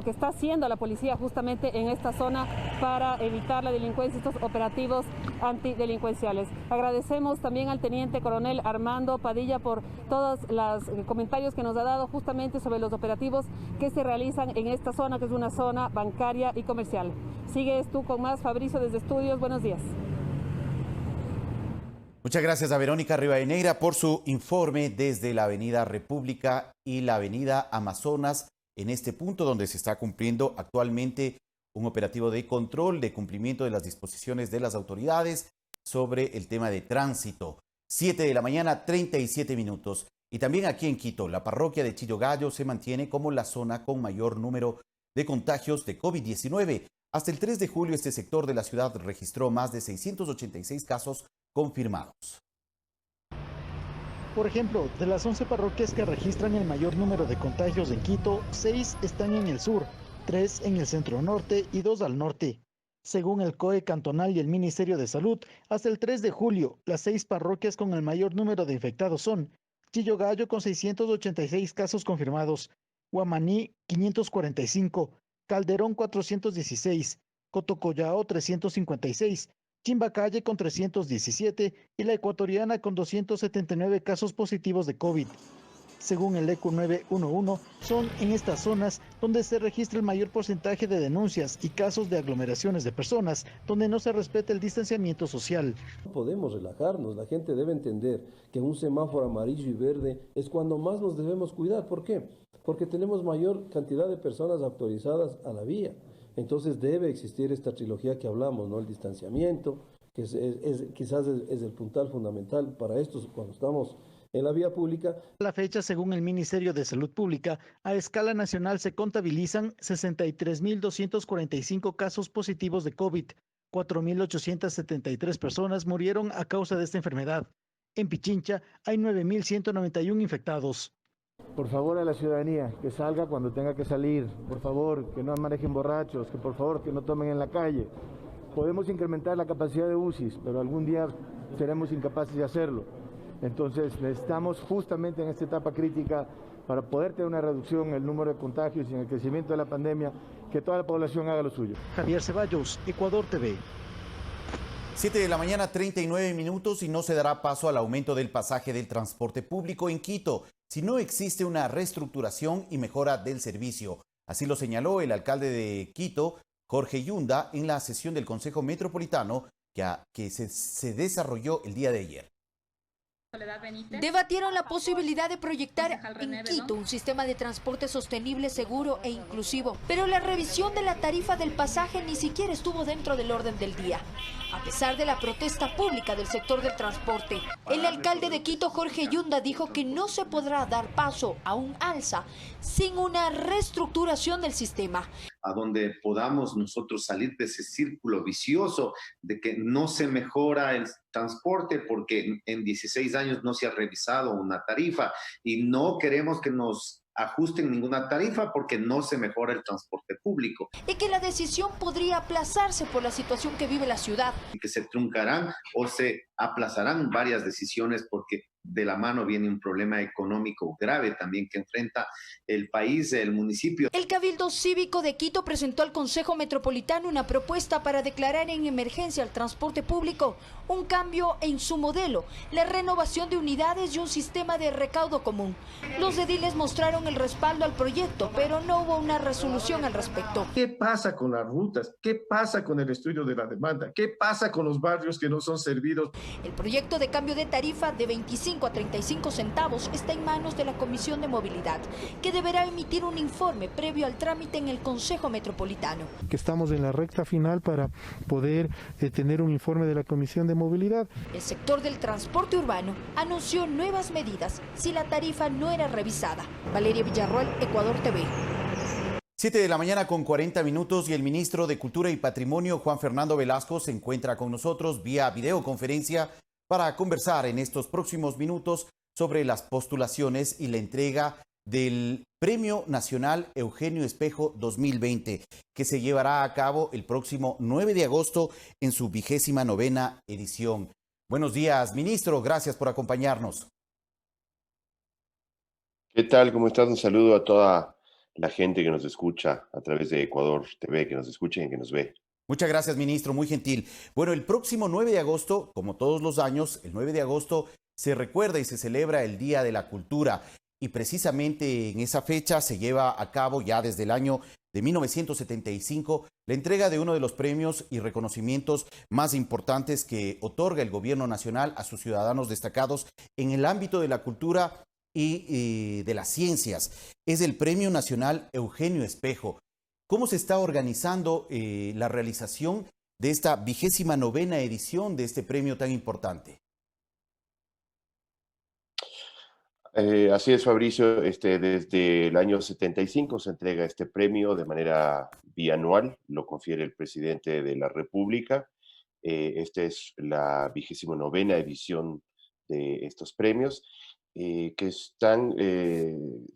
que está haciendo la policía justamente en esta zona para evitar la delincuencia, estos operativos antidelincuenciales. Agradecemos también al teniente coronel Armando Padilla por todos los comentarios que nos ha dado justamente sobre los operativos que se realizan en esta zona, que es una zona bancaria y comercial. Sigues tú con más, Fabricio, desde Estudios. Buenos días. Muchas gracias a Verónica Rivadeneira por su informe desde la Avenida República y la Avenida Amazonas, en este punto donde se está cumpliendo actualmente un operativo de control de cumplimiento de las disposiciones de las autoridades sobre el tema de tránsito. 7 de la mañana, 37 minutos. Y también aquí en Quito, la parroquia de Chillogallo se mantiene como la zona con mayor número de contagios de COVID-19. Hasta el 3 de julio, este sector de la ciudad registró más de 686 casos confirmados. Por ejemplo, de las 11 parroquias que registran el mayor número de contagios en Quito, 6 están en el sur, 3 en el centro norte y 2 al norte. Según el COE cantonal y el Ministerio de Salud, hasta el 3 de julio, las 6 parroquias con el mayor número de infectados son Chillogallo con 686 casos confirmados, Guamaní 545, Calderón 416, Cotocollao 356, Chimbacalle con 317 y la Ecuatoriana con 279 casos positivos de COVID. Según el ECU 911, son en estas zonas donde se registra el mayor porcentaje de denuncias y casos de aglomeraciones de personas, donde no se respeta el distanciamiento social. No podemos relajarnos, la gente debe entender que un semáforo amarillo y verde es cuando más nos debemos cuidar. ¿Por qué? Porque tenemos mayor cantidad de personas autorizadas a la vía. Entonces debe existir esta trilogía que hablamos, ¿no? El distanciamiento, que quizás es el puntal fundamental para esto cuando estamos en la vía pública. A la fecha, según el Ministerio de Salud Pública, a escala nacional se contabilizan 63.245 casos positivos de COVID. 4.873 personas murieron a causa de esta enfermedad. En Pichincha hay 9.191 infectados. Por favor, a la ciudadanía, que salga cuando tenga que salir. Por favor, que no manejen borrachos, que por favor, que no tomen en la calle. Podemos incrementar la capacidad de UCIs, pero algún día seremos incapaces de hacerlo. Entonces, necesitamos justamente en esta etapa crítica, para poder tener una reducción en el número de contagios y en el crecimiento de la pandemia, que toda la población haga lo suyo. Javier Ceballos, Ecuador TV. 7 de la mañana, 39 minutos, y no se dará paso al aumento del pasaje del transporte público en Quito si no existe una reestructuración y mejora del servicio. Así lo señaló el alcalde de Quito, Jorge Yunda, en la sesión del Consejo Metropolitano que se desarrolló el día de ayer. Debatieron la posibilidad de proyectar en Quito un sistema de transporte sostenible, seguro e inclusivo, pero la revisión de la tarifa del pasaje ni siquiera estuvo dentro del orden del día. A pesar de la protesta pública del sector del transporte, el alcalde de Quito, Jorge Yunda, dijo que no se podrá dar paso a un alza sin una reestructuración del sistema. A donde podamos nosotros salir de ese círculo vicioso de que no se mejora el transporte porque en 16 años no se ha revisado una tarifa y no queremos que nos ajusten ninguna tarifa porque no se mejora el transporte público. Y que la decisión podría aplazarse por la situación que vive la ciudad. Y que se truncarán o se aplazarán varias decisiones porque de la mano viene un problema económico grave también que enfrenta el país, el municipio. El Cabildo Cívico de Quito presentó al Consejo Metropolitano una propuesta para declarar en emergencia el transporte público, un cambio en su modelo, la renovación de unidades y un sistema de recaudo común. Los ediles mostraron el respaldo al proyecto, pero no hubo una resolución al respecto. ¿Qué pasa con las rutas? ¿Qué pasa con el estudio de la demanda? ¿Qué pasa con los barrios que no son servidos? El proyecto de cambio de tarifa de 25 a 35 centavos está en manos de la Comisión de Movilidad, que deberá emitir un informe previo al trámite en el Consejo Metropolitano. Que estamos en la recta final para poder tener un informe de la Comisión de Movilidad. El sector del transporte urbano anunció nuevas medidas si la tarifa no era revisada. Valeria Villarroel, Ecuador TV. 7 de la mañana con 40 minutos y el ministro de Cultura y Patrimonio, Juan Fernando Velasco, se encuentra con nosotros vía videoconferencia para conversar en estos próximos minutos sobre las postulaciones y la entrega del Premio Nacional Eugenio Espejo 2020, que se llevará a cabo el próximo 9 de agosto en su 29ª edición. Buenos días, ministro. Gracias por acompañarnos. ¿Qué tal? ¿Cómo estás? Un saludo a toda la gente que nos escucha a través de Ecuador TV, que nos escuche y que nos ve. Muchas gracias, ministro, muy gentil. Bueno, el próximo 9 de agosto, como todos los años, el 9 de agosto se recuerda y se celebra el Día de la Cultura. Y precisamente en esa fecha se lleva a cabo ya desde el año de 1975 la entrega de uno de los premios y reconocimientos más importantes que otorga el gobierno nacional a sus ciudadanos destacados en el ámbito de la cultura y de las ciencias. Es el Premio Nacional Eugenio Espejo. ¿Cómo se está organizando la realización de esta 29ª edición de este premio tan importante? Así es, Fabricio. Desde el año 75 se entrega este premio de manera bianual, lo confiere el presidente de la República. Esta es la 29ª edición de estos premios, que están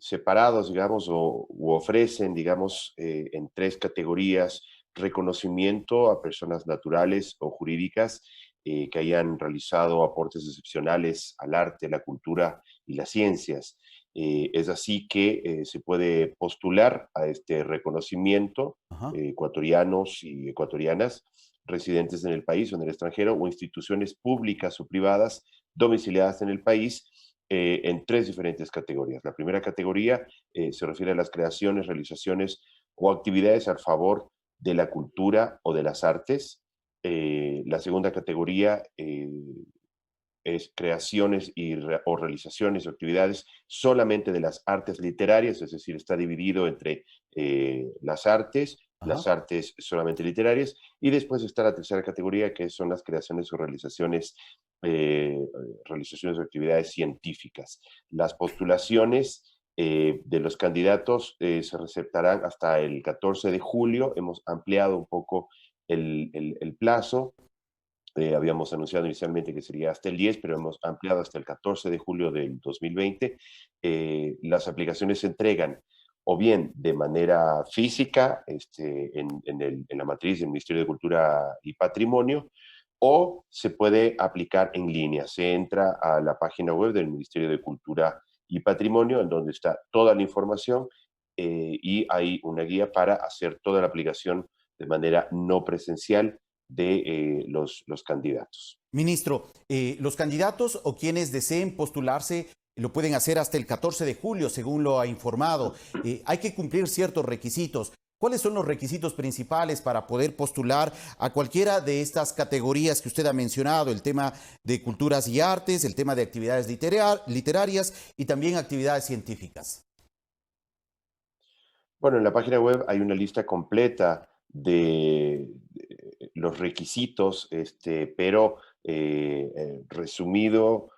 separados, digamos, u ofrecen, digamos, en 3 categorías: reconocimiento a personas naturales o jurídicas que hayan realizado aportes excepcionales al arte, la cultura y las ciencias. Es así que se puede postular a este reconocimiento ecuatorianos y ecuatorianas residentes en el país o en el extranjero, o instituciones públicas o privadas domiciliadas en el país, en 3 diferentes categorías. La primera categoría se refiere a las creaciones, realizaciones o actividades a favor de la cultura o de las artes. La segunda categoría es creaciones o realizaciones o actividades solamente de las artes literarias, es decir, está dividido entre las artes solamente literarias, y después está la tercera categoría, que son las creaciones o realizaciones o actividades científicas. Las postulaciones de los candidatos se receptarán hasta el 14 de julio. Hemos ampliado un poco el plazo. Habíamos anunciado inicialmente que sería hasta el 10, pero hemos ampliado hasta el 14 de julio del 2020. Las aplicaciones se entregan o bien de manera física en la matriz del Ministerio de Cultura y Patrimonio, o se puede aplicar en línea. Se entra a la página web del Ministerio de Cultura y Patrimonio, en donde está toda la información, y hay una guía para hacer toda la aplicación de manera no presencial de los candidatos. Ministro, los candidatos o quienes deseen postularse lo pueden hacer hasta el 14 de julio, según lo ha informado. Hay que cumplir ciertos requisitos. ¿Cuáles son los requisitos principales para poder postular a cualquiera de estas categorías que usted ha mencionado? El tema de culturas y artes, el tema de actividades literarias y también actividades científicas. Bueno, en la página web hay una lista completa de los requisitos, pero resumido,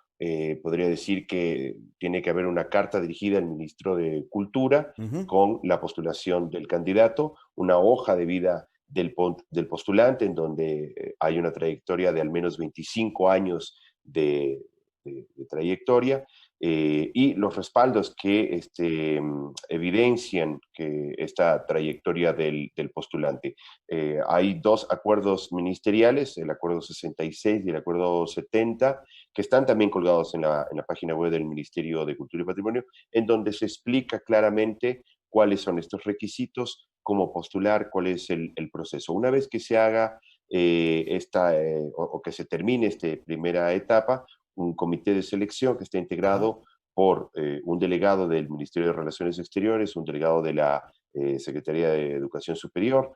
podría decir que tiene que haber una carta dirigida al ministro de Cultura con la postulación del candidato, una hoja de vida del postulante en donde hay una trayectoria de al menos 25 años de trayectoria, y los respaldos que evidencian que esta trayectoria del postulante. Hay 2 acuerdos ministeriales, el acuerdo 66 y el acuerdo 70, que están también colgados en la página web del Ministerio de Cultura y Patrimonio, en donde se explica claramente cuáles son estos requisitos, cómo postular, cuál es el proceso. Una vez que se haga o que se termine esta primera etapa, un comité de selección que está integrado por un delegado del Ministerio de Relaciones Exteriores, un delegado de la Secretaría de Educación Superior,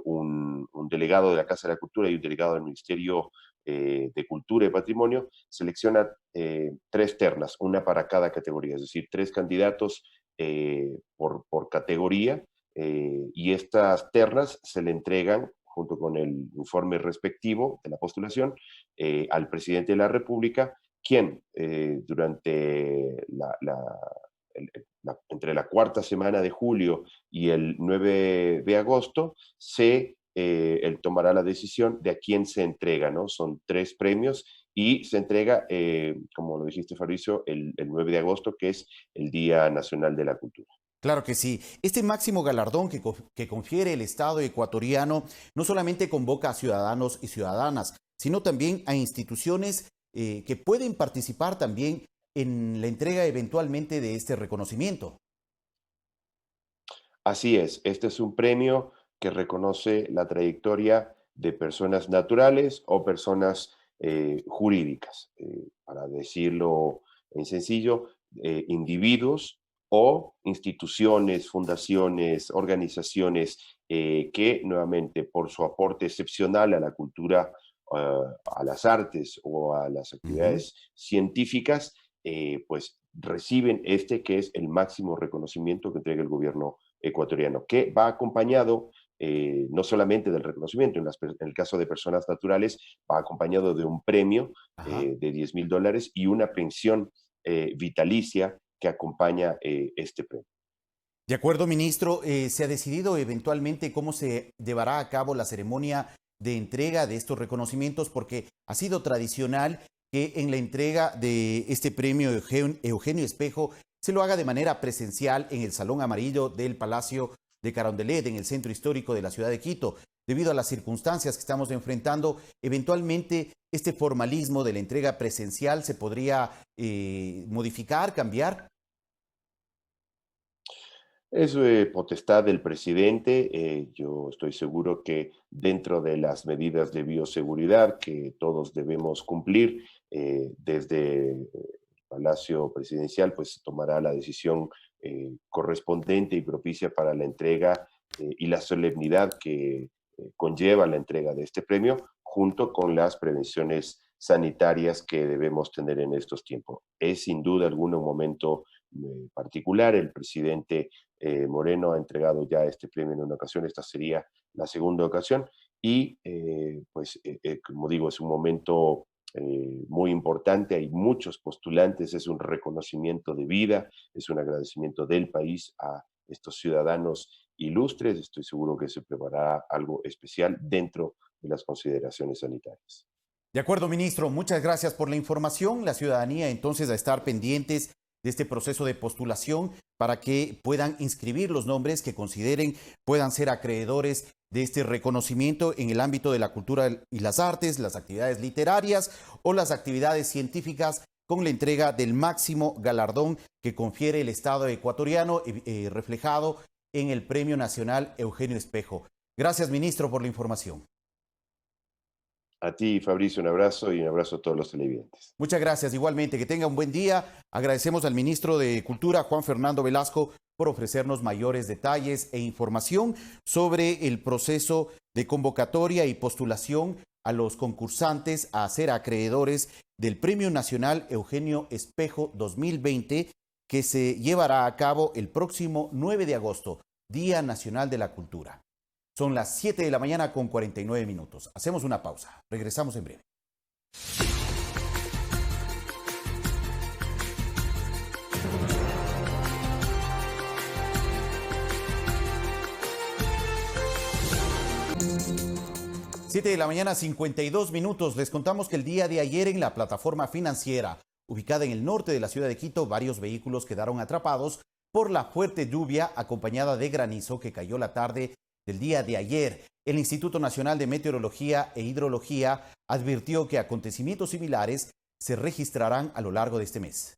un delegado de la Casa de la Cultura y un delegado del Ministerio de Cultura y Patrimonio, selecciona 3 ternas, una para cada categoría, es decir, 3 candidatos por categoría, y estas ternas se le entregan junto con el informe respectivo de la postulación, al presidente de la República, quien durante entre la 4ª semana de julio y el 9 de agosto, él tomará la decisión de a quién se entrega, ¿no? Son 3 premios y se entrega, como lo dijiste, Fabricio, el 9 de agosto, que es el Día Nacional de la Cultura. Claro que sí. Este máximo galardón que confiere el Estado ecuatoriano no solamente convoca a ciudadanos y ciudadanas, sino también a instituciones que pueden participar también en la entrega eventualmente de este reconocimiento. Así es, este es un premio que reconoce la trayectoria de personas naturales o personas jurídicas, para decirlo en sencillo, individuos o instituciones, fundaciones, organizaciones que nuevamente por su aporte excepcional a la cultura, a las artes o a las actividades científicas, pues reciben que es el máximo reconocimiento que entrega el gobierno ecuatoriano, que va acompañado no solamente del reconocimiento, en el caso de personas naturales, va acompañado de un premio de $10,000 y una pensión vitalicia que acompaña este premio. De acuerdo, ministro, ¿se ha decidido eventualmente cómo se llevará a cabo la ceremonia de entrega de estos reconocimientos? Porque ha sido tradicional que en la entrega de este premio Eugenio Espejo se lo haga de manera presencial en el Salón Amarillo del Palacio de Carondelet, en el centro histórico de la ciudad de Quito. Debido a las circunstancias que estamos enfrentando, eventualmente este formalismo de la entrega presencial se podría modificar, cambiar. Es potestad del presidente. Yo estoy seguro que dentro de las medidas de bioseguridad que todos debemos cumplir, desde el Palacio Presidencial, pues se tomará la decisión correspondiente y propicia para la entrega y la solemnidad que conlleva la entrega de este premio, junto con las prevenciones sanitarias que debemos tener en estos tiempos. Es sin duda alguna un momento particular. El presidente Moreno ha entregado ya este premio en una ocasión, esta sería la segunda ocasión, y como digo, es un momento muy importante, hay muchos postulantes, es un reconocimiento de vida, es un agradecimiento del país a estos ciudadanos ilustres. Estoy seguro que se preparará algo especial dentro de las consideraciones sanitarias. De acuerdo, ministro, muchas gracias por la información. La ciudadanía entonces a estar pendientes de este proceso de postulación para que puedan inscribir los nombres que consideren puedan ser acreedores de este reconocimiento en el ámbito de la cultura y las artes, las actividades literarias o las actividades científicas, con la entrega del máximo galardón que confiere el Estado ecuatoriano, reflejado en el Premio Nacional Eugenio Espejo. Gracias, ministro, por la información. A ti, Fabricio, un abrazo y un abrazo a todos los televidentes. Muchas gracias, igualmente. Que tenga un buen día. Agradecemos al ministro de Cultura, Juan Fernando Velasco, por ofrecernos mayores detalles e información sobre el proceso de convocatoria y postulación a los concursantes a ser acreedores del Premio Nacional Eugenio Espejo 2020, que se llevará a cabo el próximo 9 de agosto, Día Nacional de la Cultura. Son las 7 de la mañana con 49 minutos. Hacemos una pausa. Regresamos en breve. Siete de la mañana, 52 minutos. Les contamos que el día de ayer en la plataforma financiera ubicada en el norte de la ciudad de Quito, varios vehículos quedaron atrapados por la fuerte lluvia acompañada de granizo que cayó la tarde del día de ayer. El Instituto Nacional de Meteorología e Hidrología advirtió que acontecimientos similares se registrarán a lo largo de este mes.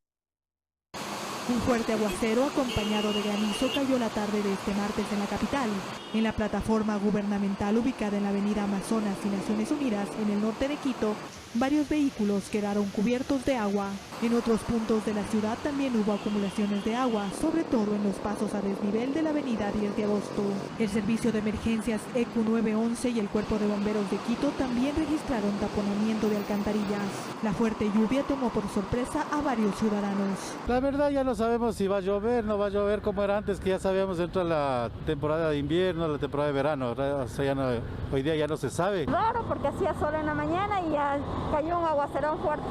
Un fuerte aguacero acompañado de granizo cayó la tarde de este martes en la capital. En la plataforma gubernamental ubicada en la avenida Amazonas y Naciones Unidas, en el norte de Quito, varios vehículos quedaron cubiertos de agua. En otros puntos de la ciudad también hubo acumulaciones de agua, sobre todo en los pasos a desnivel de la avenida 10 de agosto. El servicio de emergencias EQ 911 y el Cuerpo de Bomberos de Quito también registraron taponamiento de alcantarillas. La fuerte lluvia tomó por sorpresa a varios ciudadanos. La verdad ya no sabemos si va a llover, no va a llover como era antes, que ya sabíamos dentro de la temporada de invierno, la temporada de verano. O sea, ya no, hoy día ya no se sabe. Claro, porque hacía sol en la mañana y ya cayó un aguacerón fuerte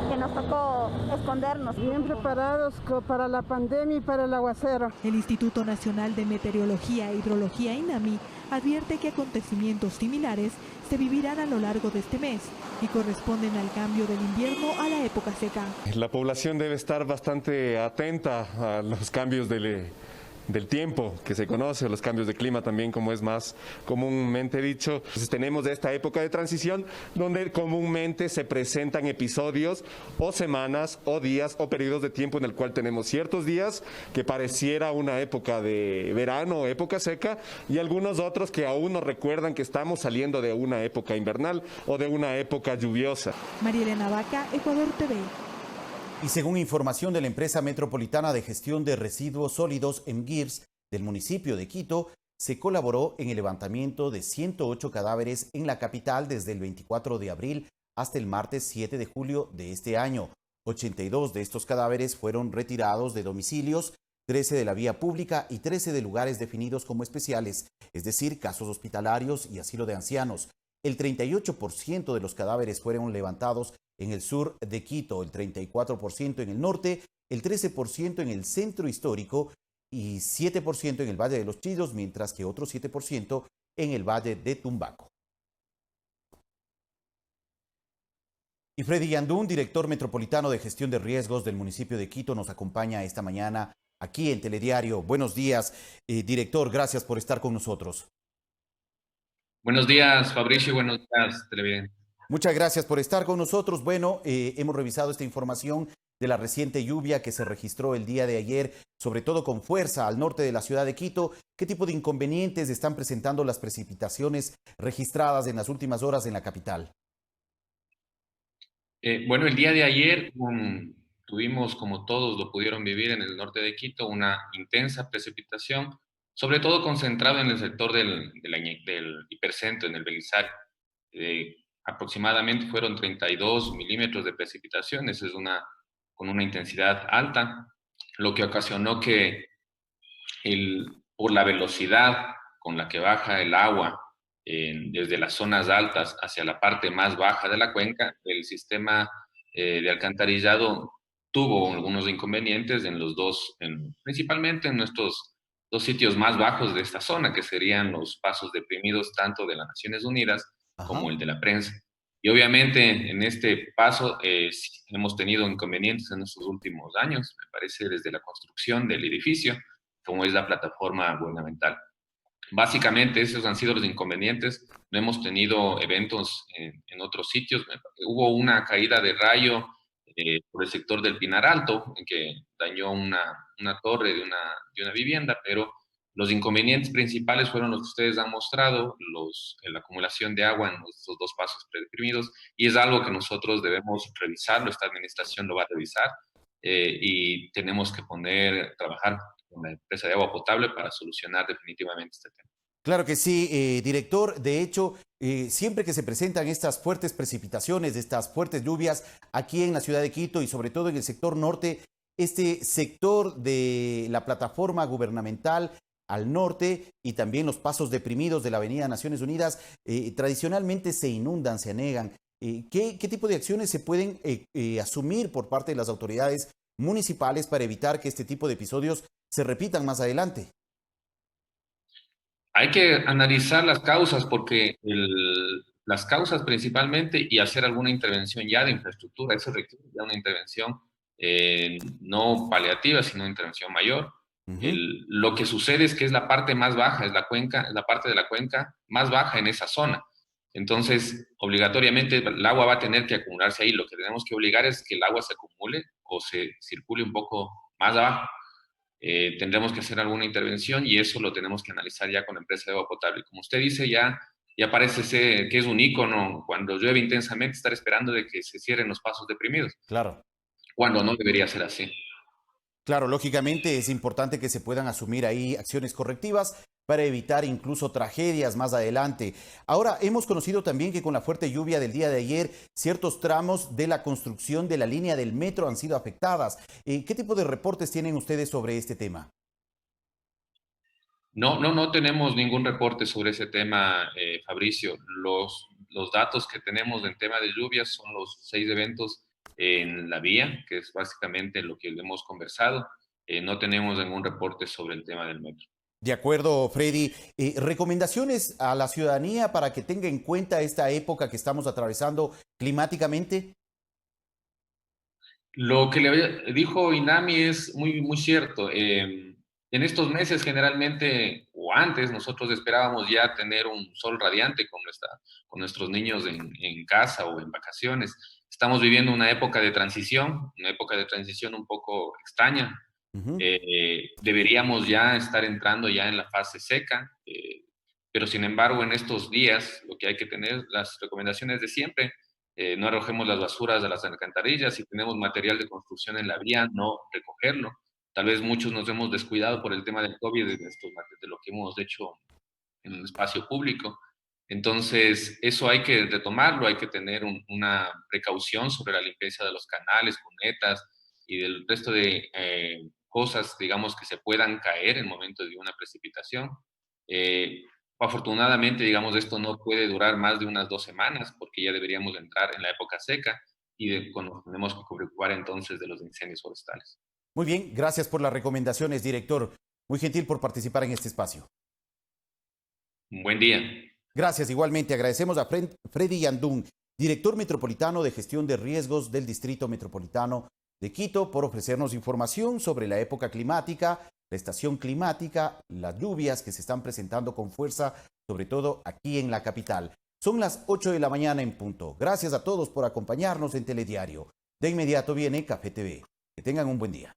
que nos tocó escondernos. Bien preparados para la pandemia y para el aguacero. El Instituto Nacional de Meteorología e Hidrología, INAMI, advierte que acontecimientos similares se vivirán a lo largo de este mes y corresponden al cambio del invierno a la época seca. La población debe estar bastante atenta a los cambios del tiempo que se conoce, los cambios de clima también, como es más comúnmente dicho. Entonces tenemos esta época de transición donde comúnmente se presentan episodios o semanas o días o periodos de tiempo en el cual tenemos ciertos días que pareciera una época de verano o época seca y algunos otros que aún nos recuerdan que estamos saliendo de una época invernal o de una época lluviosa. María Elena Vaca, Ecuador TV. Y según información de la empresa metropolitana de gestión de residuos sólidos MGIRS del municipio de Quito, se colaboró en el levantamiento de 108 cadáveres en la capital desde el 24 de abril hasta el martes 7 de julio de este año. 82 de estos cadáveres fueron retirados de domicilios, 13 de la vía pública y 13 de lugares definidos como especiales, es decir, casos hospitalarios y asilo de ancianos. El 38% de los cadáveres fueron levantados en el sur de Quito, el 34% en el norte, el 13% en el centro histórico y 7% en el Valle de los Chillos, mientras que otro 7% en el Valle de Tumbaco. Y Freddy Yandún, director metropolitano de gestión de riesgos del municipio de Quito, nos acompaña esta mañana aquí en Telediario. Buenos días, director, gracias por estar con nosotros. Buenos días, Fabricio, y buenos días, televidentes. Muchas gracias por estar con nosotros. Bueno, hemos revisado esta información de la reciente lluvia que se registró el día de ayer, sobre todo con fuerza al norte de la ciudad de Quito. ¿Qué tipo de inconvenientes están presentando las precipitaciones registradas en las últimas horas en la capital? Bueno, el día de ayer tuvimos, como todos lo pudieron vivir en el norte de Quito, una intensa precipitación, sobre todo concentrado en el sector del hipercentro, en el Belisario. Aproximadamente fueron 32 milímetros de precipitaciones, es con una intensidad alta, lo que ocasionó que por la velocidad con la que baja el agua desde las zonas altas hacia la parte más baja de la cuenca, el sistema de alcantarillado tuvo algunos inconvenientes principalmente en nuestros dos sitios más bajos de esta zona, que serían los pasos deprimidos tanto de las Naciones Unidas como el de la Prensa. Y obviamente en este paso hemos tenido inconvenientes en estos últimos años, me parece, desde la construcción del edificio, como es la plataforma gubernamental. Básicamente esos han sido los inconvenientes. No hemos tenido eventos en otros sitios. Hubo una caída de rayo por el sector del Pinar Alto, en que dañó una torre de una vivienda, pero Los inconvenientes principales fueron los que ustedes han mostrado, la acumulación de agua en estos dos pasos predeprimidos, y es algo que nosotros debemos revisarlo, esta administración lo va a revisar, y tenemos que trabajar con la empresa de agua potable para solucionar definitivamente este tema. Claro que sí, director. De hecho, siempre que se presentan estas fuertes precipitaciones, estas fuertes lluvias aquí en la ciudad de Quito y sobre todo en el sector norte, este sector de la plataforma gubernamental al norte y también los pasos deprimidos de la Avenida Naciones Unidas, tradicionalmente se inundan, se anegan. ¿Qué tipo de acciones se pueden asumir por parte de las autoridades municipales para evitar que este tipo de episodios se repitan más adelante? Hay que analizar las causas, porque las causas principalmente, y hacer alguna intervención ya de infraestructura. Eso requiere ya una intervención no paliativa, sino una intervención mayor. Lo que sucede es que es la parte más baja, es la parte de la cuenca más baja en esa zona. Entonces, obligatoriamente el agua va a tener que acumularse ahí. Lo que tenemos que obligar es que el agua se acumule o se circule un poco más abajo. Tendremos que hacer alguna intervención y eso lo tenemos que analizar ya con la empresa de agua potable. Como usted dice, ya parece ser que es un ícono cuando llueve intensamente estar esperando de que se cierren los pasos deprimidos. Claro. Cuando no debería ser así. Claro, lógicamente es importante que se puedan asumir ahí acciones correctivas para evitar incluso tragedias más adelante. Ahora, hemos conocido también que con la fuerte lluvia del día de ayer, ciertos tramos de la construcción de la línea del metro han sido afectadas. ¿Qué tipo de reportes tienen ustedes sobre este tema? No tenemos ningún reporte sobre ese tema, Fabricio. Los datos que tenemos en tema de lluvias son los 6 eventos en la vía, que es básicamente lo que hemos conversado. No tenemos ningún reporte sobre el tema del metro. De acuerdo, Freddy. ¿Recomendaciones a la ciudadanía para que tenga en cuenta esta época que estamos atravesando climáticamente? Lo que le dijo Inami es muy cierto. En estos meses generalmente, o antes, nosotros esperábamos ya tener un sol radiante con nuestros niños en casa o en vacaciones. Estamos viviendo una época de transición un poco extraña. Deberíamos ya estar entrando ya en la fase seca, pero sin embargo en estos días lo que hay que tener, las recomendaciones de siempre, no arrojemos las basuras de las alcantarillas. Si tenemos material de construcción en la vía, no recogerlo. Tal vez muchos nos hemos descuidado por el tema del COVID, de lo que hemos hecho en el espacio público. Entonces, eso hay que retomarlo, hay que tener una precaución sobre la limpieza de los canales, cunetas y del resto de cosas, digamos, que se puedan caer en el momento de una precipitación. Afortunadamente, digamos, esto no puede durar más de unas 2 semanas, porque ya deberíamos entrar en la época seca y nos tenemos que preocupar entonces de los incendios forestales. Muy bien, gracias por las recomendaciones, director. Muy gentil por participar en este espacio. Un buen día. Gracias, igualmente. Agradecemos a Freddy Yandún, director metropolitano de gestión de riesgos del Distrito Metropolitano de Quito, por ofrecernos información sobre la época climática, la estación climática, las lluvias que se están presentando con fuerza, sobre todo aquí en la capital. Son las 8 de la mañana en punto. Gracias a todos por acompañarnos en Telediario. De inmediato viene Café TV. Que tengan un buen día.